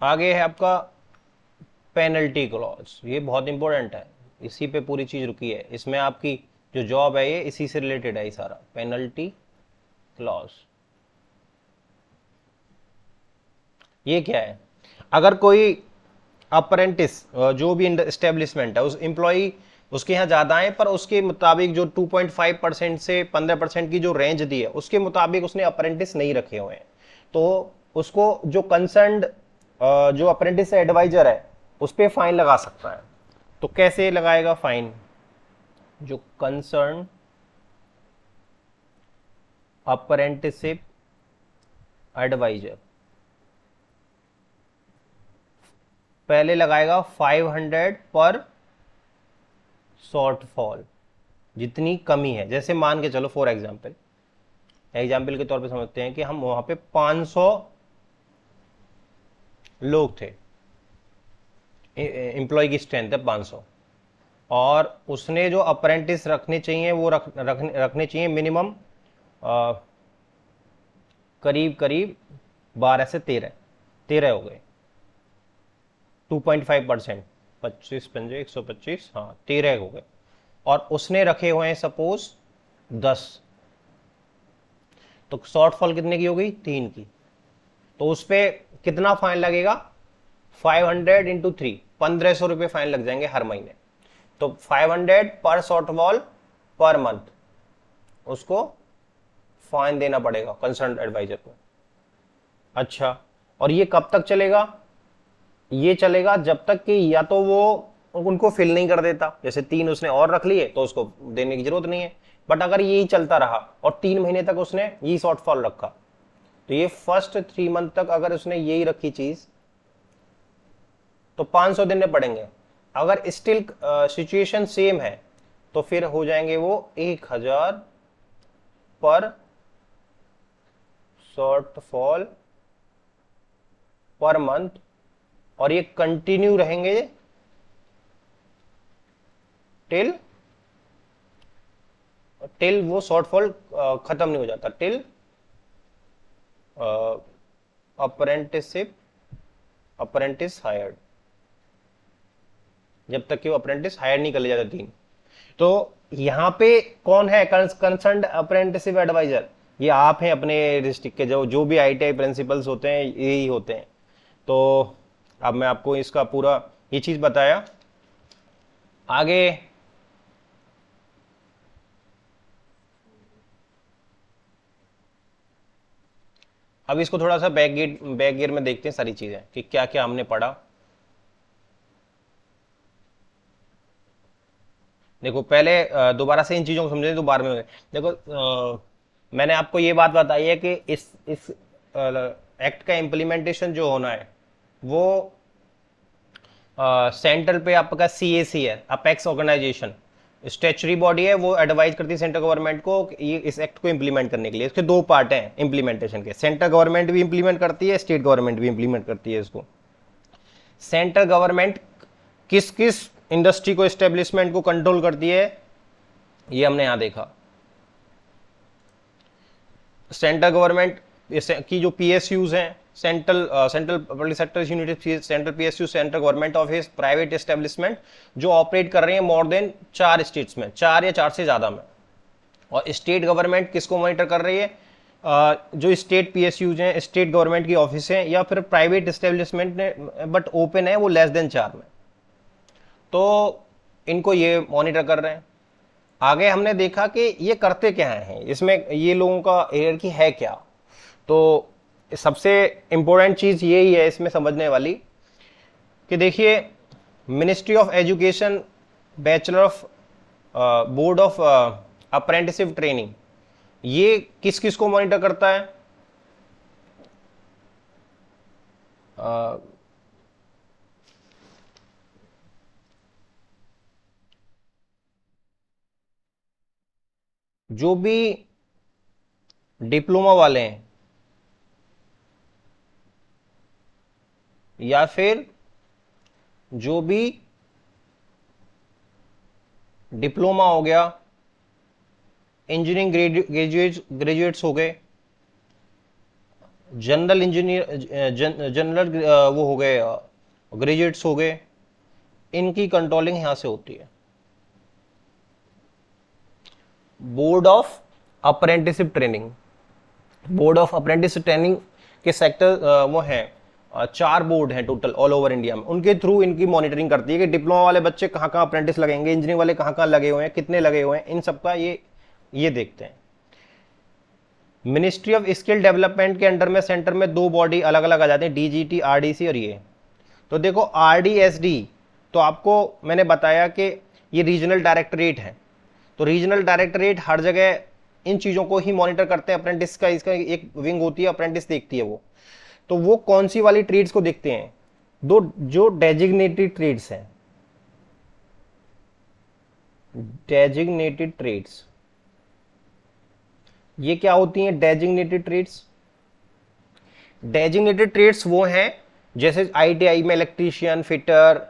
आगे है आपका पेनल्टी क्लॉज। ये बहुत इंपॉर्टेंट है, इसी पे पूरी चीज रुकी है। इसमें आपकी जो जॉब है ये इसी से रिलेटेड है, ये सारा पेनल्टी क्लॉज। ये क्या है? अगर कोई अप्रेंटिस जो भी एस्टेब्लिशमेंट है, उस एम्प्लॉय उसके यहाँ ज्यादा है, पर उसके मुताबिक जो 2.5% से 15% की जो रेंज दी है उसके मुताबिक उसने अप्रेंटिस नहीं रखे हुए हैं, तो उसको जो कंसर्न्ड जो अप्रेंटिस एडवाइजर है उस पर फाइन लगा सकता है। तो कैसे लगाएगा फाइन? जो कंसर्न अप्रेंटिसशिप एडवाइजर पहले लगाएगा 500 पर शॉर्टफॉल, जितनी कमी है। जैसे मान के चलो फॉर एग्जाम्पल के तौर पे समझते हैं कि हम वहां पे 500 लोग थे, एम्प्लॉय की स्ट्रेंथ है 500, और उसने जो अप्रेंटिस रखने चाहिए वो रखने चाहिए मिनिमम करीब 12 से 13 हो गए, 2.5%, 25 पंजे 125, हाँ 13 हो गए, और उसने रखे हुए हैं सपोज 10, तो शॉर्टफॉल कितने की हो गई? 3 की। तो उस पर कितना फाइन लगेगा? 500 इंटू 3, 1500 रुपये फाइन लग जाएंगे हर महीने। तो 500 पर शॉर्टफॉल पर मंथ उसको फाइन देना पड़ेगा कंसर्न एडवाइजर को। अच्छा, और ये कब तक चलेगा? ये चलेगा जब तक कि या तो वो उनको फिल नहीं कर देता, जैसे 3 उसने और रख लिए तो उसको देने की जरूरत नहीं है। बट अगर यही चलता रहा और 3 महीने तक उसने यही शॉर्टफॉल रखा, तो ये फर्स्ट 3 मंथ तक अगर उसने यही रखी चीज तो 500 देने पड़ेंगे। अगर स्टिल सिचुएशन सेम है तो फिर हो जाएंगे वो 1000 पर शॉर्टफॉल पर मंथ, और ये कंटिन्यू रहेंगे टिल वो शॉर्टफॉल खत्म नहीं हो जाता, टिल अप्रेंटिस हायर्ड, जब तक कि वो अप्रेंटिस हायर नहीं कर ले जाता 3। तो यहां पे कौन है कंसर्न्ड अप्रेंटिसिप एडवाइजर? ये आप हैं अपने डिस्ट्रिक्ट के, जो भी आईटीआई प्रिंसिपल्स होते हैं यही होते हैं। तो अब मैं आपको इसका पूरा ये चीज बताया। आगे अब इसको थोड़ा सा बैक गियर में देखते हैं सारी चीजें कि क्या क्या हमने पढ़ा। देखो पहले दोबारा से इन चीजों को समझे तो बार में देखो, मैंने आपको ये बात बताई है कि इस एक्ट का इम्प्लीमेंटेशन जो होना है वो सेंट्रल पे आपका सीएसी है, अपेक्स ऑर्गेनाइजेशन स्टैच्यूटरी बॉडी है, वो एडवाइज करती है सेंट्रल गवर्नमेंट को ये इस एक्ट को इंप्लीमेंट करने के लिए। इसके 2 पार्ट हैं इंप्लीमेंटेशन के, सेंट्रल गवर्नमेंट भी इंप्लीमेंट करती है, स्टेट गवर्नमेंट भी इंप्लीमेंट करती है इसको। सेंट्रल गवर्नमेंट किस किस इंडस्ट्री को एस्टेब्लिशमेंट को कंट्रोल करती है ये हमने यहां देखा। सेंट्रल गवर्नमेंट की जो पीएसयूज हैं, central public sector unit, central PSU, central government office, private establishment जो ऑपरेट कर रहे हैं मोर देन 4 स्टेट्स में, 4 या 4 से ज्यादा में। और स्टेट गवर्नमेंट किसको मॉनिटर कर रही है? जो स्टेट पीएसयूज हैं, स्टेट गवर्नमेंट की ऑफिस हैं, या फिर प्राइवेट एस्टेब्लिशमेंट बट ओपन है, वो लेस देन 4 में, तो इनको ये मॉनिटर कर रहे हैं। आगे हमने देखा कि ये करते क्या हैं, इसमें ये लोगों का हायरार्की है क्या। तो सबसे इंपॉर्टेंट चीज यही है इसमें समझने वाली कि देखिए, ministry of education, bachelor of, board of apprenticeship training, ये किस किस को मॉनिटर करता है? जो भी डिप्लोमा वाले हैं या फिर जो भी डिप्लोमा हो गया, इंजीनियरिंग ग्रेजुएट्स हो गए, जनरल इंजीनियर, जनरल वो हो गए, ग्रेजुएट्स हो गए, इनकी कंट्रोलिंग यहां से होती है। Board of apprenticeship training, board of apprenticeship training के सेक्टर वो हैं, 4 बोर्ड हैं टोटल ऑल ओवर इंडिया में, उनके थ्रू इनकी मॉनिटरिंग करती है कि डिप्लोमा वाले बच्चे कहाँ कहाँ अप्रेंटिस लगेंगे, इंजीनियरिंग वाले कहाँ कहाँ लगे हुए हैं, कितने लगे हुए हैं, इन सबका ये देखते हैं। मिनिस्ट्री ऑफ स्किल डेवलपमेंट के अंडर में सेंटर में 2 बॉडी अलग अलग आ जाते हैं, डीजीटी, आरडीसी और ये। तो देखो आरडीएसडी, तो आपको मैंने बताया कि ये रीजनल डायरेक्टरेट है, तो रीजनल डायरेक्टरेट हर जगह इन चीजों को ही मॉनिटर करते हैं। अप्रेंटिस का इसका एक विंग होती है, अप्रेंटिस देखती है वो, तो वो कौन सी वाली ट्रेड्स को देखते हैं? जो डेजिग्नेटेड ट्रेड्स हैं, डेजिग्नेटेड ट्रेड्स, ये क्या होती हैं डेजिग्नेटेड ट्रेड्स? डेजिग्नेटेड ट्रेड्स वो हैं जैसे आईटीआई में इलेक्ट्रीशियन, फिटर,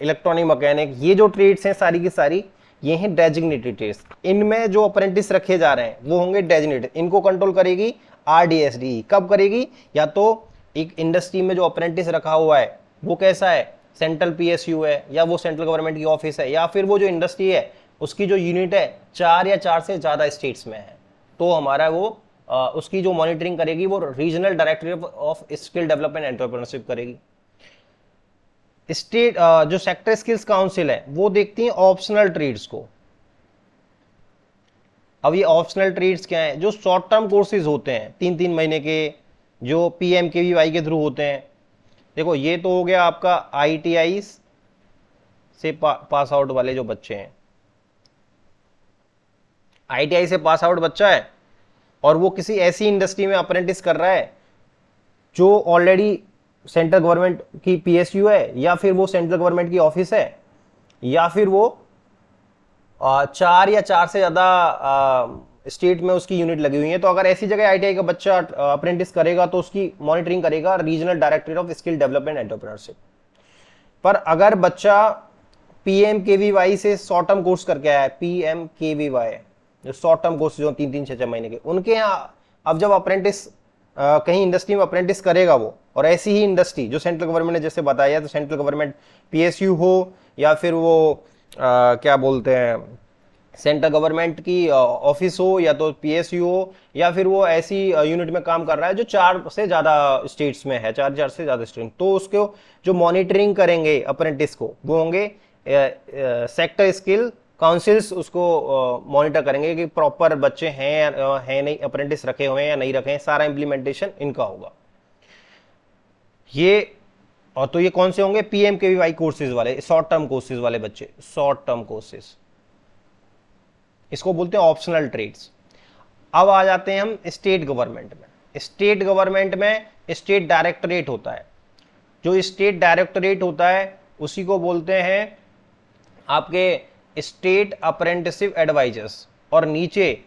इलेक्ट्रॉनिक मैकेनिक, ये जो ट्रेड्स हैं सारी की सारी ये हैं डेजिग्नेटेड ट्रेड्स। इनमें जो अप्रेंटिस रखे जा रहे हैं वो होंगे डेजिग्नेटेड। इनको कंट्रोल करेगी आरडीएसडी। कब करेगी? या तो एक इंडस्ट्री में जो अप्रेंटिस रखा हुआ है वो कैसा है, सेंट्रल पीएसयू है, या वो सेंट्रल गवर्नमेंट की ऑफिस है, या फिर वो जो इंडस्ट्री है उसकी जो यूनिट है 4 या 4 से ज्यादा स्टेट्स में है, तो हमारा वो उसकी जो मॉनिटरिंग करेगी वो regional directorate of skill development entrepreneurship करेगी। स्टेट जो सेक्टर स्किल्स काउंसिल है वो देखती है ऑप्शनल ट्रेड्स को। अब ये ऑप्शनल ट्रेड्स क्या है? जो शॉर्ट टर्म कोर्सेज होते हैं 3-3 महीने के, जो पीएमकेवीवाई के थ्रू होते हैं। देखो ये तो हो गया आपका आईटीआई से पास आउट वाले जो बच्चे हैं, आईटीआई से पास आउट बच्चा है और वो किसी ऐसी इंडस्ट्री में अप्रेंटिस कर रहा है जो ऑलरेडी सेंट्रल गवर्नमेंट की पीएसयू है, या फिर वो सेंट्रल गवर्नमेंट की ऑफिस है, या फिर वो 4 या 4 से ज्यादा स्टेट में उसकी यूनिट लगी हुई है। तो अगर ऐसी जगह आईटीआई का बच्चा अप्रेंटिस करेगा तो उसकी मॉनिटरिंग करेगा regional directorate of skill development entrepreneurship. पर अगर बच्चा पीएमकेवीवाई से शॉर्ट टर्म कोर्स करके आया है, पीएमकेवीवाई जो शॉर्ट टर्म कोर्स जो 3-3, 6-6 महीने के, उनके यहाँ अब जब अप्रेंटिस कहीं इंडस्ट्री में अप्रेंटिस करेगा वो, और ऐसी ही इंडस्ट्री जो सेंट्रल गवर्नमेंट ने जैसे बताया, तो सेंट्रल गवर्नमेंट पीएसयू हो, या फिर वो क्या बोलते हैं सेंट्रल गवर्नमेंट की ऑफिस हो, या तो पीएसयू हो, या फिर वो ऐसी यूनिट में काम कर रहा है जो 4 से ज्यादा स्टेट्स में है, 4 से ज्यादा स्टेट, तो उसको जो मॉनिटरिंग करेंगे अप्रेंटिस को वो होंगे सेक्टर स्किल काउंसिल्स। उसको मॉनिटर करेंगे कि प्रॉपर बच्चे हैं नहीं, अप्रेंटिस रखे हुए हैं या नहीं रखे हैं, सारा इंप्लीमेंटेशन इनका होगा ये। और तो ये कौन से होंगे? पीएमकेवीवाई कोर्सेज वाले, शॉर्ट टर्म कोर्सेज वाले बच्चे, शॉर्ट टर्म कोर्सेज, इसको बोलते हैं ऑप्शनल ट्रेड्स। अब आ जाते हैं हम स्टेट गवर्नमेंट में। स्टेट गवर्नमेंट में स्टेट डायरेक्टरेट होता है। जो स्टेट डायरेक्टरेट होता है उसी को बोलते हैं आपके स्टेट अप्रेंटिसशिप एडवाइजर्स, और नीचे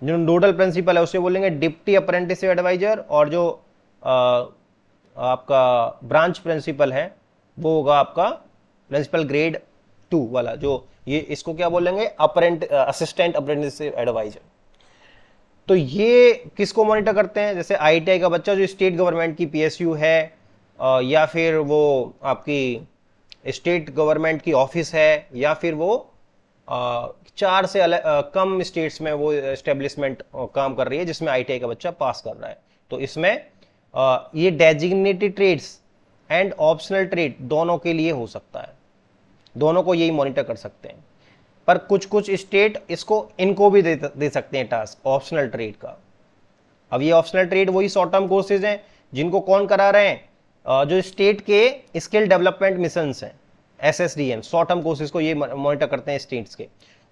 जो नोडल प्रिंसिपल है उसे बोलेंगे डिप्टी अप्रेंटिसशिप एडवाइजर, और जो आपका ब्रांच प्रिंसिपल है वो होगा आपका प्रिंसिपल ग्रेड 2 वाला, जो ये इसको क्या बोलेंगे? Assistant apprenticeship advisor. तो ये किसको मॉनिटर करते हैं? जैसे आईटीआई का बच्चा जो स्टेट गवर्नमेंट की पीएसयू है, या फिर वो आपकी स्टेट गवर्नमेंट की ऑफिस है, या फिर वो 4 से कम स्टेट्स में वो एस्टेब्लिशमेंट काम कर रही है जिसमें आईटीआई का बच्चा पास कर रहा है, तो इसमें ये designated trades and optional trade दोनों के लिए हो सकता है, दोनों को यही मॉनिटर कर सकते हैं। पर कुछ कुछ स्टेट इनको भी दे सकते हैं टास्क ऑप्शनल ट्रेड का। अब ये ऑप्शनल ट्रेड वही शॉर्ट टर्म कोर्सेज हैं जिनको कौन करा रहे हैं? जो स्टेट के स्किल डेवलपमेंट मिशंस हैं, SSDM, शॉर्ट टर्म कोर्सेज को ये मॉनिटर करते हैं स्टेट्स के,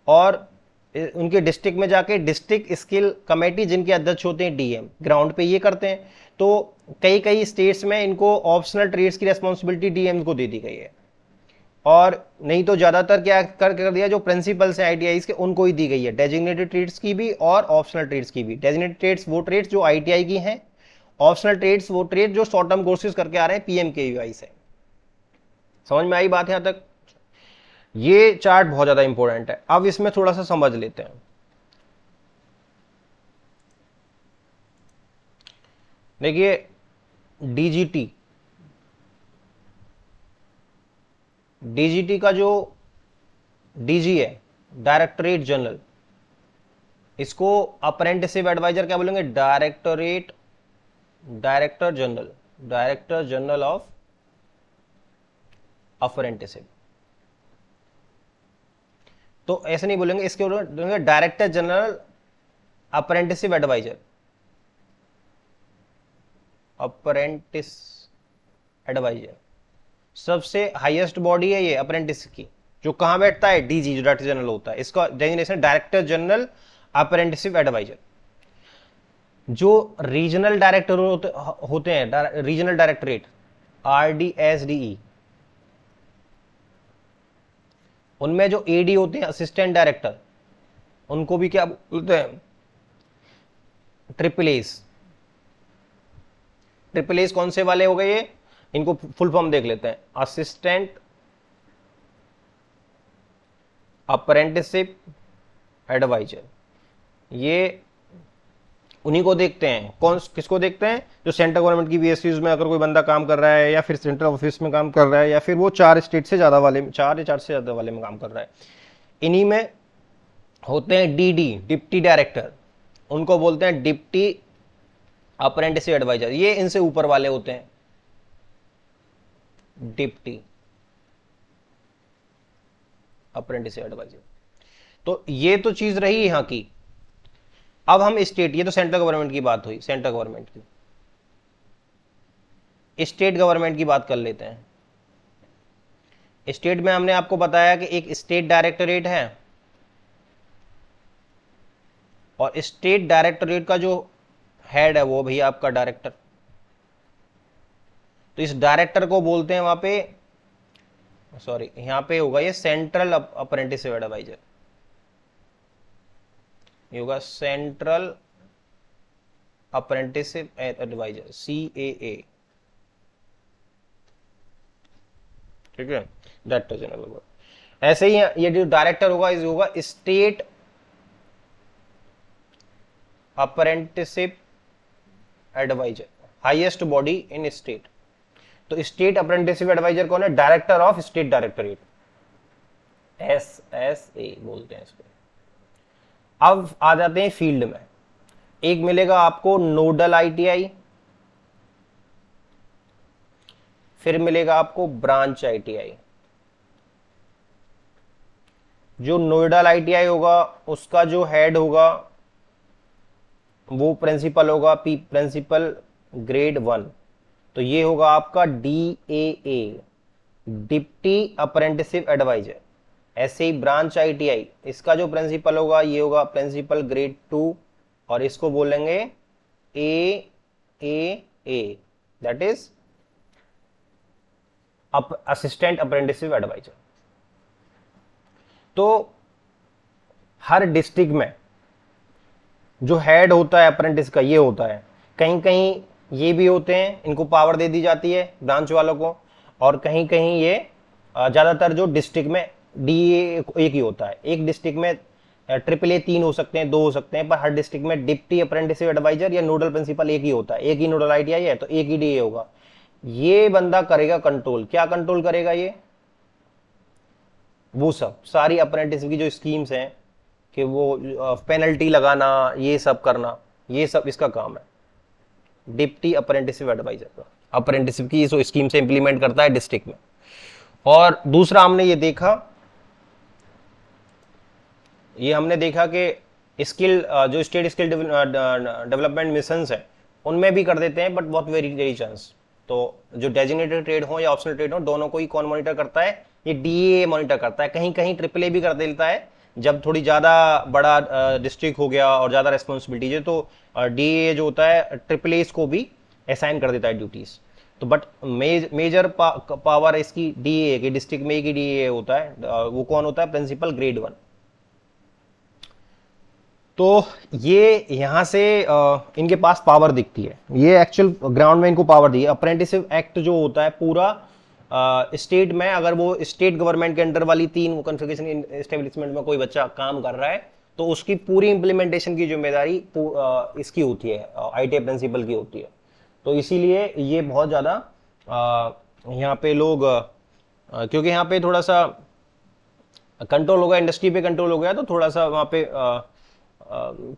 और उनके डिस्ट्रिक्ट में जाके डिस्ट्रिक्ट स्किल कमेटी जिनके अध्यक्ष होते हैं DM, ग्राउंड पे ये करते हैं। तो कई कई स्टेट्स में इनको ऑप्शनल ट्रेड्स की रेस्पॉन्सिबिलिटी DM को दे दी गई है, और नहीं तो ज्यादातर क्या कर दिया, जो प्रिंसिपल्स हैं ITIs के उनको ही दी गई है, डेजिग्नेटेड ट्रेड्स की भी और ऑप्शनल ट्रेड्स की भी। डेजिग्नेटेड ट्रेड्स वो ट्रेड्स जो ITI की हैं, ऑप्शनल ट्रेड्स वो ट्रेड जो शॉर्ट टर्म कोर्सेज करके आ रहे हैं PMKVY से। समझ में आई बात यहां तक? ये चार्ट बहुत ज्यादा इंपॉर्टेंट है। अब इसमें थोड़ा सा समझ लेते हैं। देखिए DGT का जो DG है, डायरेक्टरेट जनरल, इसको अप्रेंटिसशिप एडवाइजर क्या बोलेंगे? Director general of apprenticeship. तो ऐसे नहीं बोलेंगे, इसके बोलेंगे डायरेक्टर जनरल अप्रेंटिसशिप एडवाइजर। सबसे हाईएस्ट बॉडी है ये अप्रेंटिस की, जो कहां बैठता है? DG, जो डायरेक्टर जनरल होता है। इसका designation director general apprenticeship advisor. जो रीजनल डायरेक्टर होते हैं, रीजनल डायरेक्टरेट, RDSDE, उनमें जो AD होते हैं, असिस्टेंट डायरेक्टर, उनको भी क्या बोलते हैं? ट्रिपल एस कौन से वाले हो गए ये? इनको फुल फॉर्म देख लेते हैं। असिस्टेंट अप्रेंटिसशिप एडवाइजर, ये उन्हीं को देखते हैं। किसको देखते हैं? जो सेंट्रल गवर्नमेंट की PSUs में अगर कोई बंदा काम कर रहा है, या फिर सेंट्रल ऑफिस में काम कर रहा है, या फिर वो 4 स्टेट से ज्यादा वाले, 4 या 4 से ज्यादा वाले में काम कर रहा है। इन्हीं में होते हैं DD, डिप्टी डायरेक्टर, उनको बोलते हैं डिप्टी अप्रेंटिसशिप एडवाइजर। ये इनसे ऊपर वाले होते हैं, डिप्टी अप्रेंटिसशिप एडवाइजर। तो ये तो चीज रही यहां की। अब हम स्टेट, ये तो सेंट्रल गवर्नमेंट की बात हुई, सेंट्रल गवर्नमेंट की, स्टेट गवर्नमेंट की बात कर लेते हैं। स्टेट में हमने आपको बताया कि एक स्टेट डायरेक्टरेट है, और स्टेट डायरेक्टरेट का जो हेड है वो भैया आपका डायरेक्टर। तो इस डायरेक्टर को बोलते हैं वहां पे, सॉरी यहां पे होगा ये सेंट्रल अप्रेंटिसशिप एडवाइजर, ये होगा सेंट्रल अप्रेंटिसशिप एडवाइजर, CAA, ठीक है, डायरेक्टर जनरल। ऐसे ही ये जो डायरेक्टर होगा, इस होगा state apprenticeship advisor, highest body in state. तो स्टेट अप्रेंटिसशिप एडवाइजर कौन है? Director of state directorate, SSA बोलते हैं इसको। अब आ जाते हैं फील्ड में। एक मिलेगा आपको नोडल ITI, फिर मिलेगा आपको ब्रांच ITI। जो नोडल ITI होगा उसका जो हेड होगा वो प्रिंसिपल होगा, प्रिंसिपल ग्रेड 1। तो ये होगा आपका DAA, डिप्टी अप्रेंटिसशिप एडवाइजर। ऐसे ही ब्रांच ITI, इसका जो प्रिंसिपल होगा ये होगा प्रिंसिपल ग्रेड 2, और इसको बोलेंगे AAA, that is assistant apprenticeship advisor. तो हर डिस्ट्रिक्ट में जो हेड होता है अप्रेंटिस का ये होता है। कहीं कहीं ये भी होते हैं, इनको पावर दे दी जाती है ब्रांच वालों को, और कहीं कहीं ये ज्यादातर जो डिस्ट्रिक्ट में DA एक ही होता है। एक डिस्ट्रिक्ट में ट्रिपल ए 3 हो सकते हैं, 2 हो सकते हैं, पर हर डिस्ट्रिक्ट में डिप्टी अप्रेंटिसशिप एडवाइजर या नोडल प्रिंसिपल एक ही होता है, एक ही नोडल आईटीआई है तो एक ही डीए होगा। ये बंदा करेगा कंट्रोल, क्या कंट्रोल करेगा ये, वो सब सारी अप्रेंटिसशिप की जो स्कीम्स हैं कि वो पेनल्टी लगाना, ये सब करना, ये सब इसका काम है डिप्टी अप्रेंटिसशिप एडवाइजर का। अप्रेंटिसशिप की जो स्कीम से इंप्लीमेंट करता है डिस्ट्रिक्ट में। और दूसरा हमने ये देखा, ये हमने देखा कि स्किल जो स्टेट स्किल डेवलपमेंट मिशन है उनमें भी कर देते हैं, बट बहुत वेरी वेरी चांस। तो जो डेजिग्नेटेड ट्रेड हो या ऑप्शनल ट्रेड हो, दोनों को ही कौन मॉनिटर करता है, ये डीए मॉनिटर करता है। कहीं कहीं ट्रिपल ए भी कर देता है, जब थोड़ी ज़्यादा बड़ा डिस्ट्रिक्ट हो गया और ज़्यादा रेस्पॉन्सिबिलिटीज है तो डीए जो होता है ट्रिपल ए को भी असाइन कर देता है ड्यूटीज़। तो बट मेजर पावर इसकी डीए की, डिस्ट्रिक्ट में ही डीए होता है। वो कौन होता है, प्रिंसिपल ग्रेड 1। तो ये यहाँ से इनके पास पावर दिखती है, ये एक्चुअल ग्राउंड में इनको पावर दी है। अप्रेंटिसशिप एक्ट जो होता है पूरा स्टेट में, अगर वो स्टेट गवर्नमेंट के अंडर वाली 3 कॉन्फ़िगरेशन एस्टेब्लिशमेंट में कोई बच्चा काम कर रहा है तो उसकी पूरी इंप्लीमेंटेशन की जिम्मेदारी इसकी होती है, आईटीआई प्रिंसिपल की होती है। तो इसीलिए ये बहुत ज़्यादा यहाँ पे लोग क्योंकि यहाँ पे थोड़ा सा कंट्रोल हो गया, इंडस्ट्री पे कंट्रोल हो गया, तो थोड़ा सा वहाँ पे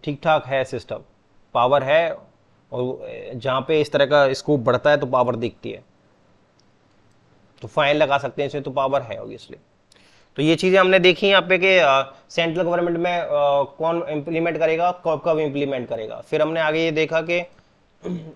ठीक ठाक है सिस्टम, पावर है। और जहाँ पे इस तरह का स्कोप बढ़ता है तो पावर दिखती है, तो फाइन लगा सकते हैं इसमें, तो पावर है ऑब्वियसली। तो ये चीज़ें हमने देखी यहाँ पे कि सेंट्रल गवर्नमेंट में कौन इम्प्लीमेंट करेगा, कब कब इम्प्लीमेंट करेगा। फिर हमने आगे ये देखा कि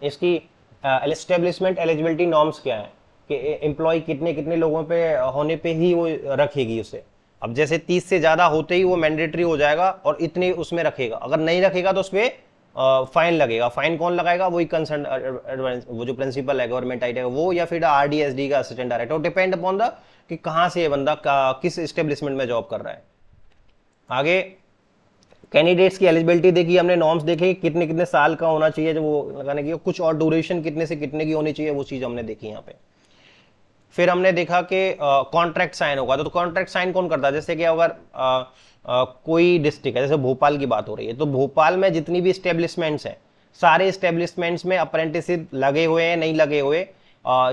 इसकी एस्टेब्लिशमेंट एलिजिबिलिटी नॉर्म्स क्या है, कि एम्प्लॉय कितने कितने लोगों पे होने पे ही वो रखेगी उसे। अब जैसे 30 से ज़्यादा होते ही वो मैंडेटरी हो जाएगा और इतने उसमें रखेगा, अगर नहीं रखेगा तो उस पर फाइन लगेगा। फाइन कौन लगाएगा, वही कंसर्न वो जो प्रिंसिपल है गवर्नमेंट आईटीआई वो, या फिर आरडीएसडी का assistant director, depend upon the कि कहाँ से ये बंदा किस एस्टेब्लिशमेंट में जॉब कर रहा है। आगे कैंडिडेट्स की एलिजिबिलिटी देखी हमने, नॉर्म्स देखे कितने कितने साल का होना चाहिए जो वो लगाने की, कुछ और ड्यूरेशन कितने से कितने की होनी चाहिए, वो चीज़ हमने देखी यहाँ पे। फिर हमने देखा कि कॉन्ट्रैक्ट साइन होगा, तो कॉन्ट्रैक्ट साइन कौन करता है, जैसे कि अगर कोई डिस्ट्रिक्ट है, जैसे भोपाल की बात हो रही है, तो भोपाल में जितनी भी स्टेब्लिशमेंट्स हैं, सारे स्टेब्लिशमेंट्स में अप्रेंटिसशिप लगे हुए हैं नहीं लगे हुए,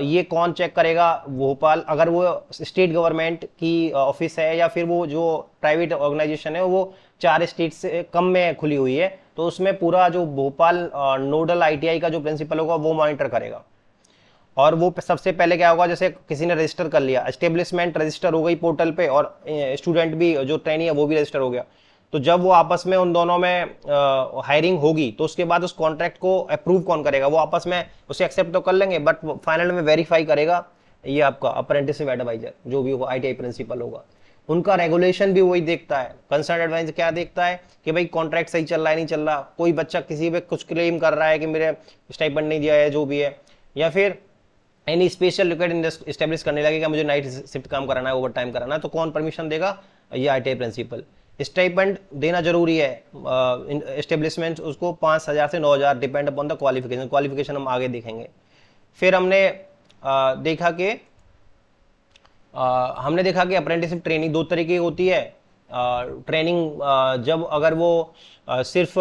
ये कौन चेक करेगा, भोपाल। अगर वो स्टेट गवर्नमेंट की ऑफिस है या फिर वो जो प्राइवेट ऑर्गेनाइजेशन है वो 4 स्टेट से कम में खुली हुई है, तो उसमें पूरा जो भोपाल नोडल आईटीआई का जो प्रिंसिपल होगा वो मॉनिटर करेगा। और वो सबसे पहले क्या होगा, जैसे किसी ने रजिस्टर कर लिया, एस्टेब्लिशमेंट रजिस्टर हो गई पोर्टल पे और स्टूडेंट भी जो ट्रेनी है वो भी रजिस्टर हो गया, तो जब वो आपस में उन दोनों में हायरिंग होगी तो उसके बाद उस कॉन्ट्रैक्ट को अप्रूव कौन करेगा, वो आपस में उसे एक्सेप्ट तो कर लेंगे बट फाइनल में वेरीफाई करेगा ये आपका अप्रेंटिसशिप एडवाइजर जो भी होगा, आईटीआई प्रिंसिपल होगा। उनका रेगुलेशन भी वही देखता है, कंसर्न एडवाइजर क्या देखता है कि भाई कॉन्ट्रैक्ट सही चल रहा है नहीं चल रहा, कोई बच्चा किसी पे कुछ क्लेम कर रहा है कि मेरे स्टाइपेंड नहीं दिया है जो भी है, या फिर एनी स्पेशल रिक्वायर्ड इस्टेब्लिश करने लगेगा मुझे नाइट शिफ्ट काम कराना है, ओवर टाइम कराना है, तो कौन परमिशन देगा, ये आईटीआई प्रिंसिपल। स्टाइपेंड देना जरूरी है, एस्टेब्लिशमेंट उसको 5,000 से 9,000 depend upon the qualification, qualification हम आगे देखेंगे। फिर हमने देखा कि अप्रेंटिसशिप ट्रेनिंग 2 तरीके की होती है। ट्रेनिंग जब अगर वो सिर्फ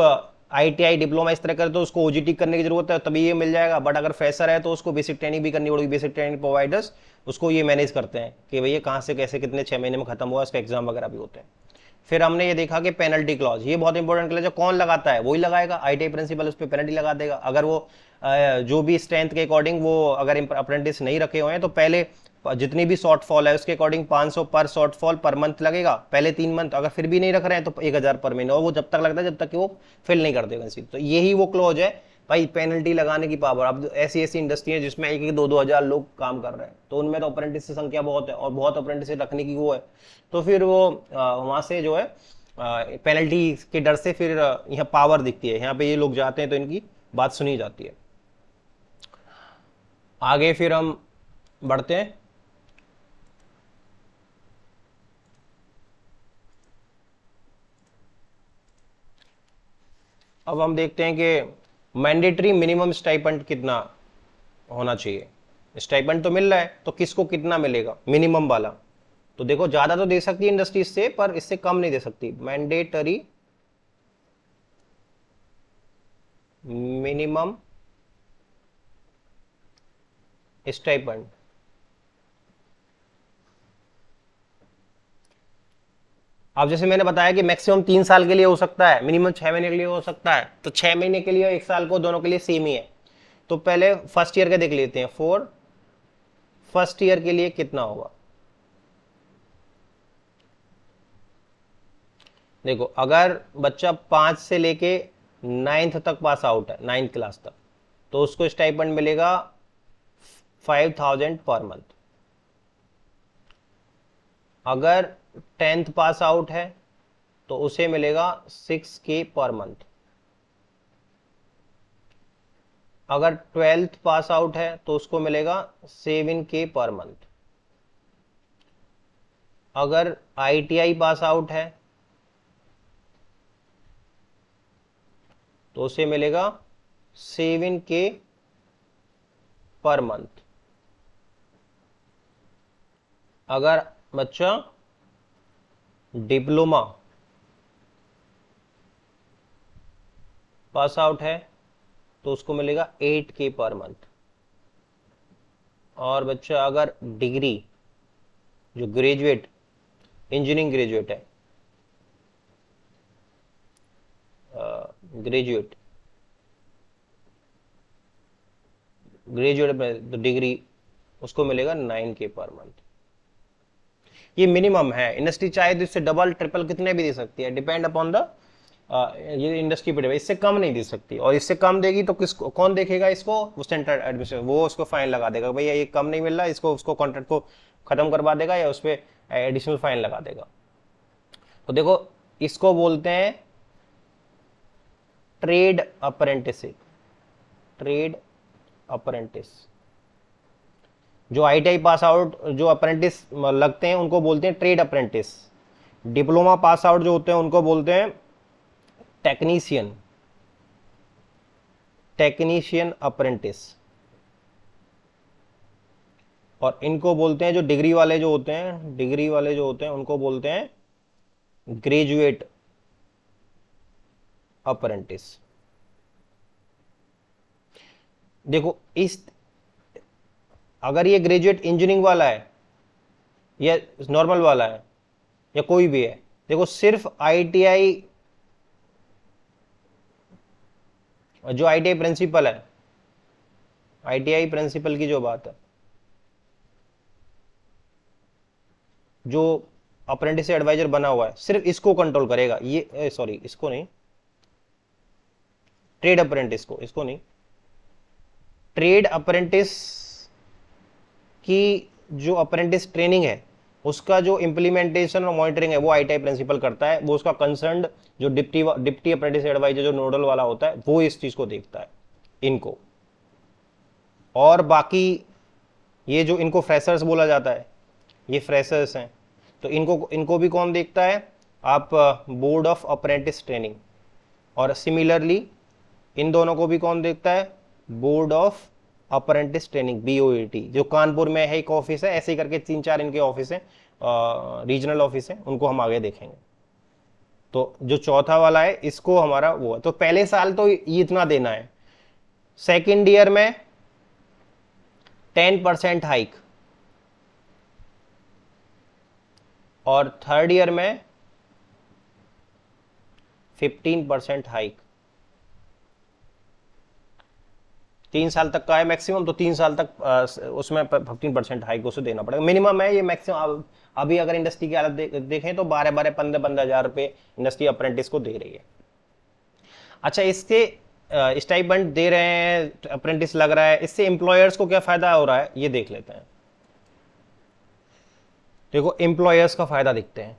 आईटीआई डिप्लोमा इस तरह करे तो उसको ओजीटी करने की जरूरत है तभी ये मिल जाएगा, बट अगर फ्रेशर है तो उसको बेसिक ट्रेनिंग भी करनी पड़ेगी। बेसिक ट्रेनिंग प्रोवाइडर्स उसको ये मैनेज करते हैं कि भैया कहाँ से कैसे कितने 6 महीने में खत्म हुआ, उसका एग्जाम वगैरह भी होते हैं। फिर हमने ये देखा कि पेनल्टी क्लॉज, ये बहुत इंपॉर्टेंट क्लॉज है, कौन लगाता है वही लगाएगा, आईटीआई प्रिंसिपल उस पर पेनल्टी लगा देगा। अगर वो जो भी स्ट्रेंथ के अकॉर्डिंग वो अगर अप्रेंटिस नहीं रखे हुए हैं तो पहले जितनी भी शॉर्टफॉल है उसके अकॉर्डिंग 500 पर शॉर्टफॉल पर मंथ लगेगा पहले 3 मंथ, अगर फिर भी नहीं रख रहे हैं तो 1,000 पर महीने, और वो जब तक लगता है जब तक कि वो फिल नहीं कर देगा। तो यही वो क्लॉज है भाई, पेनल्टी लगाने की पावर। अब ऐसी इंडस्ट्री है जिसमें 1-2 हज़ार लोग काम कर रहे हैं, तो उनमें तो अप्रेंटिस की संख्या बहुत है और बहुत अप्रेंटिस रखने की वो है, तो फिर वो वहाँ से जो है पेनल्टी के डर से फिर यहाँ पावर दिखती है, यहाँ पे ये लोग जाते हैं तो इनकी बात सुनी जाती है। आगे फिर हम बढ़ते हैं। अब हम देखते हैं कि मैंडेटरी मिनिमम स्टाइपेंड कितना होना चाहिए। स्टाइपेंड तो मिल रहा है तो किसको कितना मिलेगा मिनिमम वाला, तो देखो ज्यादा तो दे सकती है इंडस्ट्री से पर इससे कम नहीं दे सकती। Mandatory minimum stipend. अब जैसे मैंने बताया कि मैक्सिमम 3 साल के लिए हो सकता है, मिनिमम 6 महीने के लिए हो सकता है, तो 6 महीने के लिए 1 साल को दोनों के लिए सेम ही है। तो पहले फर्स्ट ईयर का देख लेते हैं, फॉर फर्स्ट ईयर के लिए कितना होगा। देखो अगर बच्चा 5 से लेके 9th तक पास आउट है, 9th क्लास तक, तो उसको स्टाइपेंड मिलेगा 5,000 पर मंथ। अगर 10th पास आउट है तो उसे मिलेगा 6K पर मंथ। अगर 12th पास आउट है तो उसको मिलेगा 7K पर मंथ। अगर ITI पास आउट है तो उसे मिलेगा 7K पर मंथ। अगर बच्चा डिप्लोमा पास आउट है तो उसको मिलेगा 8K पर मंथ। और बच्चा अगर डिग्री, जो ग्रेजुएट, इंजीनियरिंग ग्रेजुएट है, ग्रेजुएट तो डिग्री, उसको मिलेगा 9K पर मंथ। ये मिनिमम है। इंडस्ट्री चाहे तो इससे डबल ट्रिपल कितने भी दे सकती है, डिपेंड अपॉन द ये इंडस्ट्री पे, इससे कम नहीं दे सकती। और इससे कम देगी तो किसको, कौन देखेगा इसको, वो सेंट्रल एडमिनिस्ट्रेशन, वो उसको फाइन लगा देगा, भैया ये कम नहीं मिल रहा, इसको उसको कॉन्ट्रैक्ट को खत्म करवा देगा या उस पर एडिशनल फाइन लगा देगा। तो देखो इसको बोलते हैं ट्रेड अप्रेंटिसशिप। ट्रेड अप्रेंटिस, जो ITI पास आउट जो अप्रेंटिस लगते हैं उनको बोलते हैं trade apprentice. Diploma pass out जो होते हैं उनको बोलते हैं टेक्नीशियन, टेक्नीशियन अप्रेंटिस। और इनको बोलते हैं, जो डिग्री वाले जो होते हैं, डिग्री वाले जो होते हैं उनको बोलते हैं ग्रेजुएट अप्रेंटिस। देखो इस, अगर ये ग्रेजुएट इंजीनियरिंग वाला है या नॉर्मल वाला है या कोई भी है, देखो सिर्फ ITI, जो ITI प्रिंसिपल है, ITI प्रिंसिपल की जो बात है, जो अप्रेंटिस एडवाइजर बना हुआ है, सिर्फ इसको कंट्रोल करेगा ये, सॉरी इसको नहीं, ट्रेड अप्रेंटिस को, इसको नहीं, ट्रेड अप्रेंटिस की जो अप्रेंटिस ट्रेनिंग है उसका जो इम्प्लीमेंटेशन और मॉनिटरिंग है वो ITI प्रिंसिपल करता है। वो उसका कंसर्न जो डिप्टी अप्रेंटिस एडवाइजर जो नोडल वाला होता है वो इस चीज को देखता है, इनको। और बाकी ये जो इनको फ्रेशर्स बोला जाता है, ये फ्रेशर्स हैं, तो इनको भी कौन देखता है, आप बोर्ड ऑफ अप्रेंटिस ट्रेनिंग। और सिमिलरली इन दोनों को भी कौन देखता है, board of apprentice training, BOET, जो कानपुर में है एक ऑफिस है, ऐसे ही करके 3-4 इनके ऑफिस हैं, रीजनल ऑफिस है, उनको हम आगे देखेंगे। तो जो चौथा वाला है इसको हमारा वो है। तो पहले साल तो ये इतना देना है, सेकेंड ईयर में 10% हाइक, और थर्ड ईयर में 15% हाइक। 3 साल तक का है मैक्सिमम, तो 3 साल तक उसमें 15% हाइक उसे देना पड़ेगा, मिनिमम है ये, मैक्सिमम अभी अगर इंडस्ट्री की हालत देखें तो 12-12, 15-15 हजार रुपये इंडस्ट्री अप्रेंटिस को दे रही है। अच्छा, इसके स्टाइपेंड दे रहे हैं, अप्रेंटिस लग रहा है, इससे एम्प्लॉयर्स को क्या फायदा हो रहा है ये देख लेते हैं। देखो एम्प्लॉयर्स का फायदा दिखते हैं,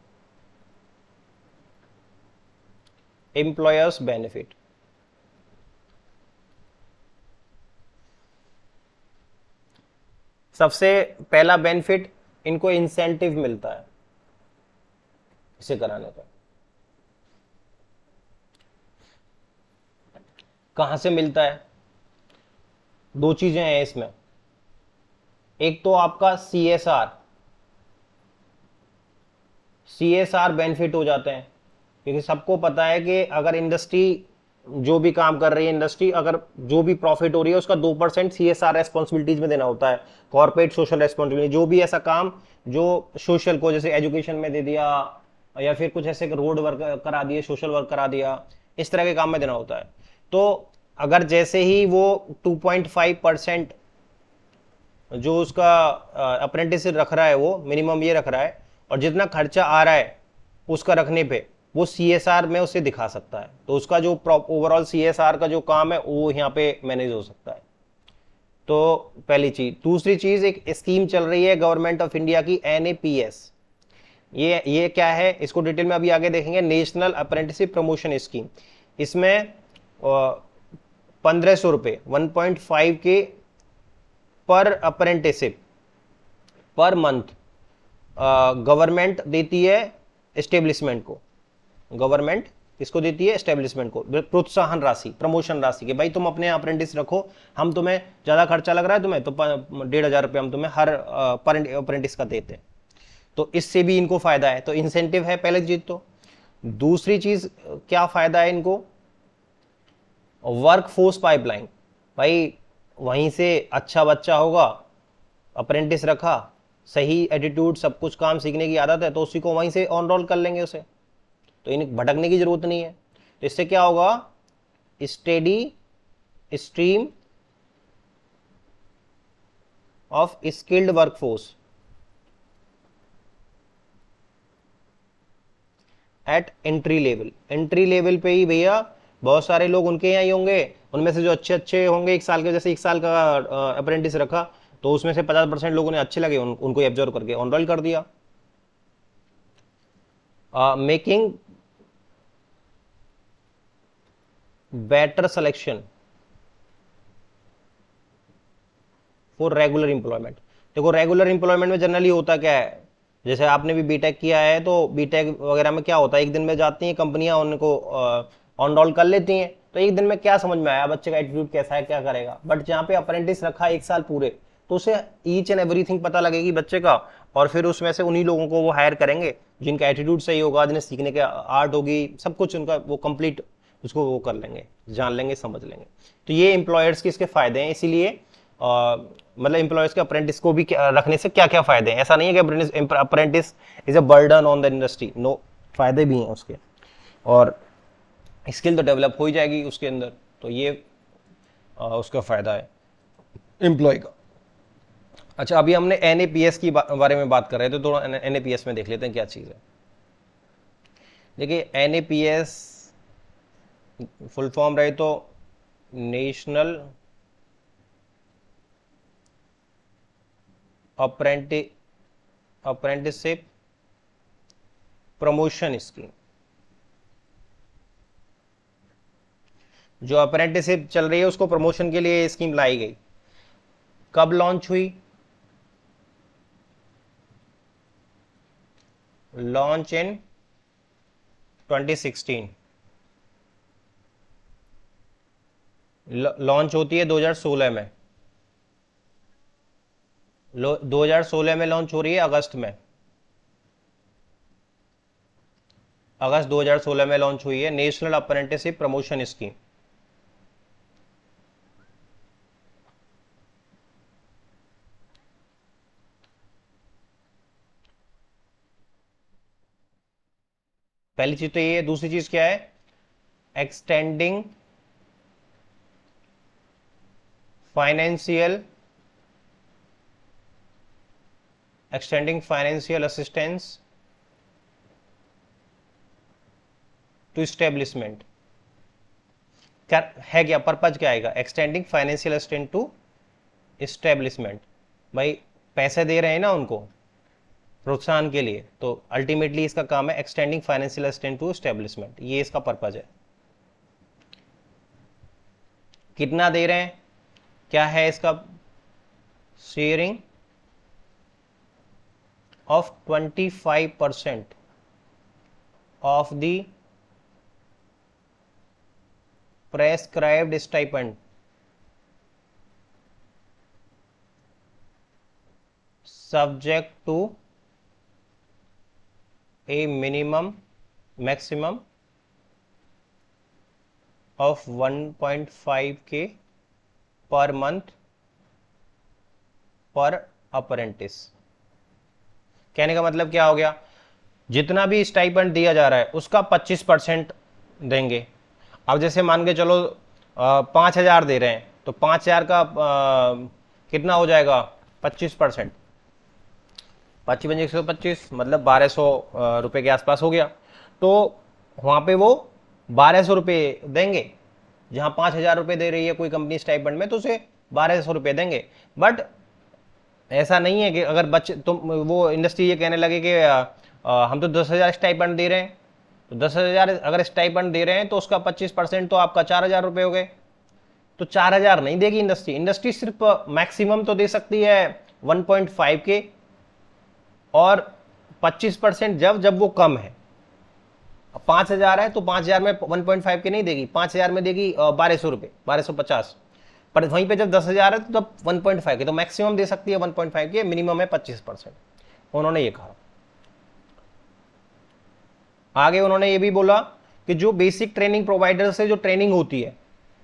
एम्प्लॉयर्स बेनिफिट। सबसे पहला बेनिफिट, इनको इंसेंटिव मिलता है इसे कराने का। कहां से मिलता है, दो चीजें हैं इसमें। एक तो आपका CSR बेनिफिट हो जाते हैं, क्योंकि सबको पता है कि अगर इंडस्ट्री जो भी काम कर रही है इंडस्ट्री, अगर जो भी प्रॉफिट हो रही है उसका 2% CSR रेस्पॉन्सिबिलिटीज में देना होता है, कॉर्पोरेट सोशल रेस्पॉन्सिबिलिटी। जो भी ऐसा काम जो सोशल को, जैसे एजुकेशन में दे दिया या फिर कुछ ऐसे रोड वर्क करा दिए, सोशल वर्क करा दिया, इस तरह के काम में देना होता है। तो अगर जैसे ही वो 2.5% जो उसका अप्रेंटिसशिप रख रहा है, वो मिनिमम ये रख रहा है, और जितना खर्चा आ रहा है उसका रखने पे वो CSR में उसे दिखा सकता है, तो उसका जो ओवरऑल CSR का जो काम है वो यहाँ पे मैनेज हो सकता है। तो पहली चीज। दूसरी चीज, एक स्कीम चल रही है गवर्नमेंट ऑफ इंडिया की, NAPS। ये क्या है, इसको डिटेल में अभी आगे देखेंगे। National apprenticeship promotion scheme. इसमें 1500 रुपये 1.5 के पर अप्रेंटिसशिप पर मंथ गवर्नमेंट देती है एस्टेब्लिशमेंट को। गवर्नमेंट किसको देती है? एस्टेब्लिशमेंट को। प्रोत्साहन राशि, प्रमोशन राशि के भाई तुम अपने अप्रेंटिस रखो, हम तुम्हें ज्यादा खर्चा लग रहा है तुम्हें तो 1500 रुपये हम तुम्हें हर पर अप्रेंटिस का देते हैं। तो इससे भी इनको फायदा है, तो इंसेंटिव है पहले चीज तो। दूसरी चीज क्या फायदा है इनको? Work force pipeline. भाई वहीं से अच्छा बच्चा होगा, अप्रेंटिस रखा, सही एटीट्यूड, सब कुछ काम सीखने की आदत है, तो उसी को वहीं से ऑन रोल कर लेंगे उसे, तो इन्हें भटकने की जरूरत नहीं है। तो इससे क्या होगा? Steady stream of skilled workforce eight entry level. Entry level पे ही भैया बहुत सारे लोग उनके यहाँ ही होंगे, उनमें से जो अच्छे अच्छे होंगे, 1 साल के, जैसे 1 साल का अप्रेंटिस रखा तो उसमें से 50% लोगों ने अच्छे लगे, उनको एब्जॉर्व करके ऑन रोल कर दिया। Making better selection for regular employment. देखो रेगुलर एम्प्लॉयमेंट में जनरली होता क्या है, जैसे आपने भी बीटेक किया है तो बीटेक वगैरह में क्या होता है, एक दिन में जाती हैं कंपनियां, उनको ऑन रोल कर लेती हैं, तो एक दिन में क्या समझ में आया बच्चे का एटीट्यूड कैसा है, क्या करेगा। बट जहाँ पे अप्रेंटिस रखा 1 साल पूरे, तो उसे ईच एंड एवरीथिंग पता लगेगी बच्चे का, और फिर उसमें से उन्हीं लोगों को वो हायर करेंगे जिनका एटीट्यूड सही होगा, जिन्हें सीखने के आर्ट होगी, सब कुछ उनका वो कंप्लीट उसको वो कर लेंगे, जान लेंगे, समझ लेंगे। तो ये एम्प्लॉयर्स के इसके फायदे हैं। इसीलिए मतलब एम्प्लॉयर्स के अप्रेंटिस को भी रखने से क्या क्या फायदे हैं, ऐसा नहीं है कि apprentice is a burden on the industry, no, फायदे भी हैं उसके, और स्किल तो डेवलप हो ही जाएगी उसके अंदर, तो ये उसका फायदा है एम्प्लॉय का। अच्छा, अभी हमने NAPS की बारे में बात कर रहे थे, तो थोड़ा NAPS में देख लेते हैं क्या चीज़ है। देखिए NAPS फुल फॉर्म रहे तो नेशनल अप्रेंटिसशिप प्रमोशन स्कीम। जो अप्रेंटिसशिप चल रही है उसको प्रमोशन के लिए स्कीम लाई गई। कब लॉन्च हुई? Launch in 2016। लॉन्च होती है 2016 में। 2016 में लॉन्च हो रही है, अगस्त में, अगस्त 2016 में लॉन्च हुई है नेशनल अप्रेंटिसशिप प्रमोशन स्कीम। पहली चीज तो ये है। दूसरी चीज क्या है? Extending financial assistance to establishment. क्या है, क्या पर्पज क्या आएगा? Extending financial assistance to establishment. भाई पैसे दे रहे हैं ना उनको प्रोत्साहन के लिए, तो अल्टीमेटली इसका काम है extending financial assistance to establishment, ये इसका पर्पज है। कितना दे रहे हैं, क्या है इसका? Sharing of 25% of the prescribed stipend subject to a maximum of 1.5K per month पर अप्रेंटिस। कहने का मतलब क्या हो गया, जितना भी स्टाइपेंड दिया जा रहा है उसका 25% देंगे। अब जैसे मान के चलो 5,000 दे रहे हैं तो 5,000 का कितना हो जाएगा, 25%, 25 मतलब 1200 रुपये के आसपास हो गया। तो वहाँ पे वो 1200 रुपये देंगे। जहाँ 5,000 रुपये दे रही है कोई कंपनी स्टाइपेंड में तो उसे 1200 रुपये देंगे। बट ऐसा नहीं है कि अगर बच्चे तुम वो इंडस्ट्री ये कहने लगे कि हम तो 10,000 स्टाइपेंड दे रहे हैं, तो 10,000 अगर स्टाइपेंड दे रहे हैं तो उसका 25% तो आपका 4,000 रुपये हो गए। तो 4,000 नहीं देगी इंडस्ट्री। इंडस्ट्री सिर्फ मैक्सिमम तो दे सकती है 1.5K, और 25% जब जब वो कम है। 5,000 है तो 5,000 में 1.5K नहीं देगी, 5,000 में देगी 1,200 रुपये, 1,250। पर वहीं पे जब 10,000 है तो तब 1.5K, तो मैक्सिमम दे सकती है 1.5K, मिनिमम है 25%। उन्होंने ये कहा। आगे उन्होंने ये भी बोला कि जो बेसिक ट्रेनिंग प्रोवाइडर से जो ट्रेनिंग होती है,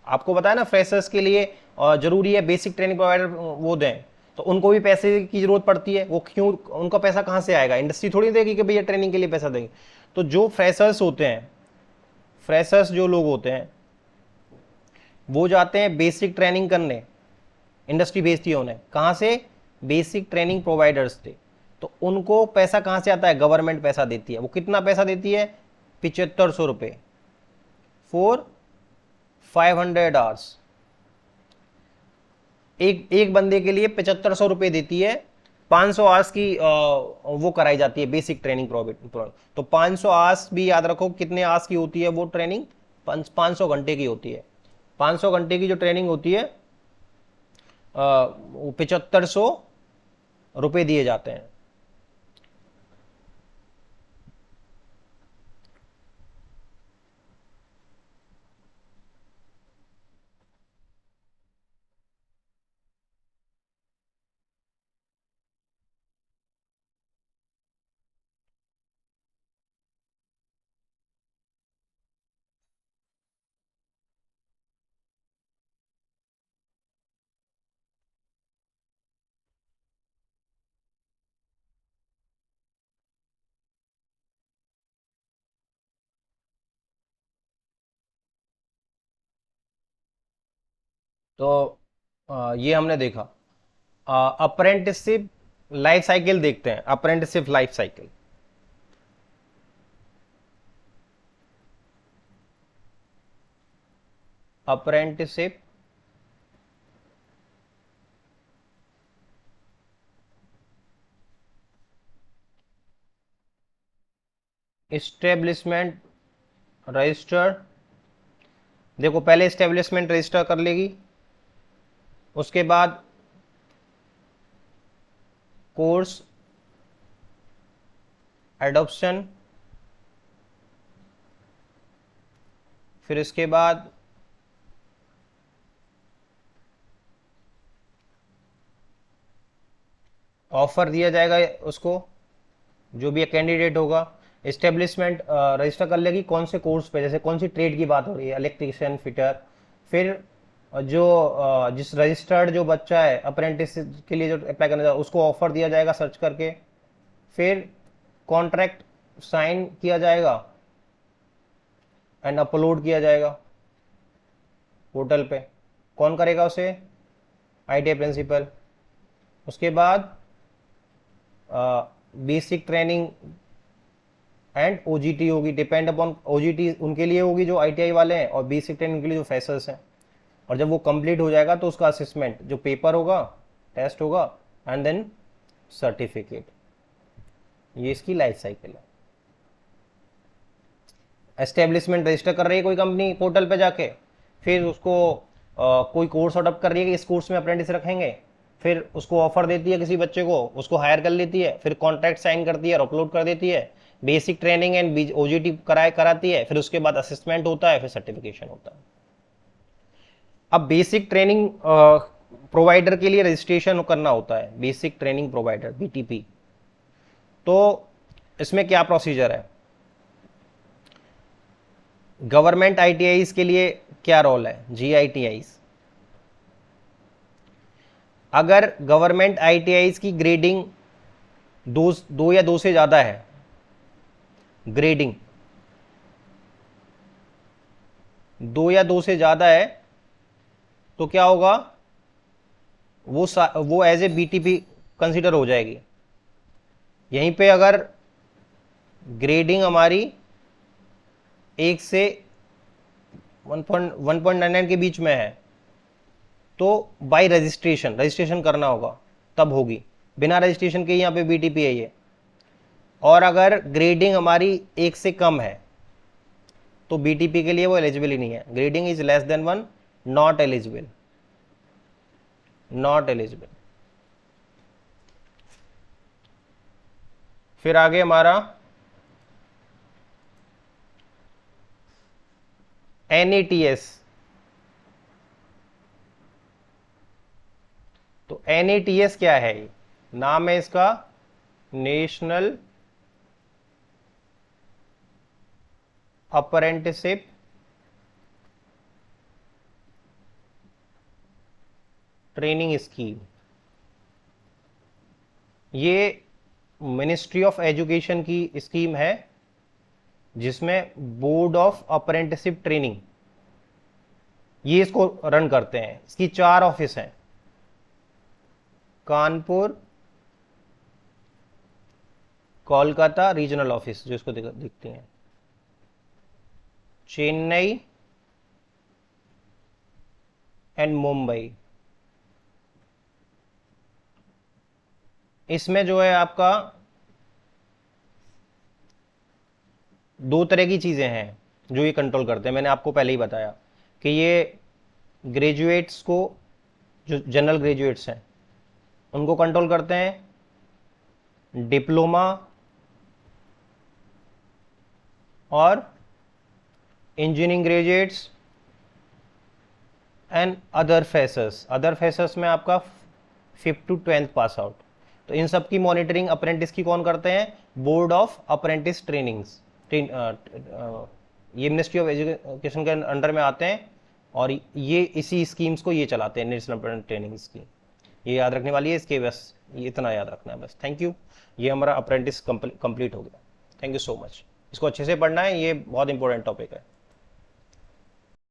आपको बताया ना फ्रेशर्स के लिए जरूरी है बेसिक ट्रेनिंग प्रोवाइडर वो दें, तो उनको भी पैसे की जरूरत पड़ती है। वो क्यों, उनका पैसा कहाँ से आएगा, इंडस्ट्री थोड़ी देगी कि भैया ट्रेनिंग के लिए पैसा देंगे। तो जो फ्रेशर्स होते हैं, फ्रेशर्स जो लोग होते हैं वो जाते हैं बेसिक ट्रेनिंग करने, इंडस्ट्री भेजती है उन्हें। कहाँ से, बेसिक ट्रेनिंग प्रोवाइडर्स थे। तो उनको पैसा कहाँ से आता है, गवर्नमेंट पैसा देती है। वो कितना पैसा देती है, 7,500 रुपये फॉर 500 आवर्स। एक बंदे के लिए 7,500 रुपये देती है, 500 आवर्स की वो कराई जाती है बेसिक ट्रेनिंग प्रोवाइड। तो 500 आवर्स भी याद रखो, कितने आवर्स की होती है वो ट्रेनिंग, 500 घंटे की होती है। 500 घंटे की जो ट्रेनिंग होती है वो 7,500 रुपये दिए जाते हैं। तो ये हमने देखा। अप्रेंटिसशिप लाइफ साइकिल देखते हैं, apprenticeship life cycle. Apprenticeship establishment register. देखो पहले इस्टेब्लिशमेंट रजिस्टर कर लेगी, उसके बाद कोर्स एडॉप्शन, फिर इसके बाद ऑफर दिया जाएगा उसको, जो भी कैंडिडेट होगा। इस्टेब्लिशमेंट रजिस्टर कर लेगी कौन से कोर्स पे, जैसे कौन सी ट्रेड की बात हो रही है, इलेक्ट्रिशियन, फिटर। फिर जो जिस रजिस्टर्ड जो बच्चा है अप्रेंटिस के लिए जो अप्लाई करना चाहे उसको ऑफर दिया जाएगा सर्च करके। फिर कॉन्ट्रैक्ट साइन किया जाएगा एंड अपलोड किया जाएगा पोर्टल पे। कौन करेगा उसे, आईटीआई प्रिंसिपल। उसके बाद बेसिक ट्रेनिंग एंड ओजीटी होगी, डिपेंड अपॉन ओजीटी उनके लिए होगी जो आईटीआई वाले हैं, और बेसिक ट्रेनिंग के लिए जो फ्रेशर्स हैं। और जब वो कंप्लीट हो जाएगा तो उसका असेसमेंट, जो पेपर होगा, टेस्ट होगा, एंड देन सर्टिफिकेट। ये इसकी लाइफ साइकिल है। एस्टेब्लिशमेंट रजिस्टर कर रही है कोई कंपनी पोर्टल पे जाके, फिर उसको कोई कोर्स अडॉप्ट कर रही है कि इस कोर्स में अप्रेंटिस रखेंगे, फिर उसको ऑफर देती है किसी बच्चे को, उसको हायर कर लेती है, फिर कॉन्ट्रैक्ट साइन करती है और अपलोड कर देती है, बेसिक ट्रेनिंग एंड ओजीटी कराती है, फिर उसके बाद असेसमेंट होता है, फिर सर्टिफिकेशन होता है। अब बेसिक ट्रेनिंग प्रोवाइडर के लिए रजिस्ट्रेशन करना होता है, बेसिक ट्रेनिंग प्रोवाइडर बीटीपी। तो इसमें क्या प्रोसीजर है, गवर्नमेंट आईटीआईज के लिए क्या रोल है, जीआईटीआईज। अगर गवर्नमेंट आईटीआईज की ग्रेडिंग दो या दो से ज़्यादा है, ग्रेडिंग 2 या 2 से ज़्यादा है, तो क्या होगा, वो एज ए बीटीपी कंसिडर हो जाएगी। यहीं पे अगर ग्रेडिंग हमारी 1 से 1.99 के बीच में है, तो बाय रजिस्ट्रेशन करना होगा, तब होगी। बिना रजिस्ट्रेशन के यहाँ पे बीटीपी है ये। और अगर ग्रेडिंग हमारी 1 से कम है, तो बीटीपी के लिए वो एलिजिबल ही नहीं है। Grading is less than 1, not eligible, not eligible. फिर आगे हमारा NATS। तो NATS क्या है, नाम है इसका नेशनल अप्रेंटिसशिप ट्रेनिंग स्कीम। ये मिनिस्ट्री ऑफ एजुकेशन की स्कीम है, जिसमें बोर्ड ऑफ अप्रेंटिसशिप ट्रेनिंग ये इसको रन करते हैं। इसकी 4 ऑफिस हैं, कानपुर, कोलकाता रीजनल ऑफिस जो इसको दिखती हैं, चेन्नई एंड मुंबई। इसमें जो है आपका 2 तरह की चीज़ें हैं जो ये कंट्रोल करते हैं। मैंने आपको पहले ही बताया कि ये ग्रेजुएट्स को, जो जनरल ग्रेजुएट्स हैं उनको कंट्रोल करते हैं, डिप्लोमा और engineering graduates and other freshers में आपका 5th to 10th pass out. तो इन सब की मॉनिटरिंग अप्रेंटिस की कौन करते हैं, बोर्ड ऑफ अप्रेंटिस ट्रेनिंग्स। ये मिनिस्ट्री ऑफ एजुकेशन के अंडर में आते हैं, और ये इसी स्कीम्स को ये चलाते हैं, नेशनल अप्रेंटिस ट्रेनिंग स्कीम। ये याद रखने वाली है, इसके बस ये इतना याद रखना है बस। थैंक यू, ये हमारा अप्रेंटिस कंप्लीट हो गया। Thank you so much. इसको अच्छे से पढ़ना है, ये बहुत इंपॉर्टेंट टॉपिक है।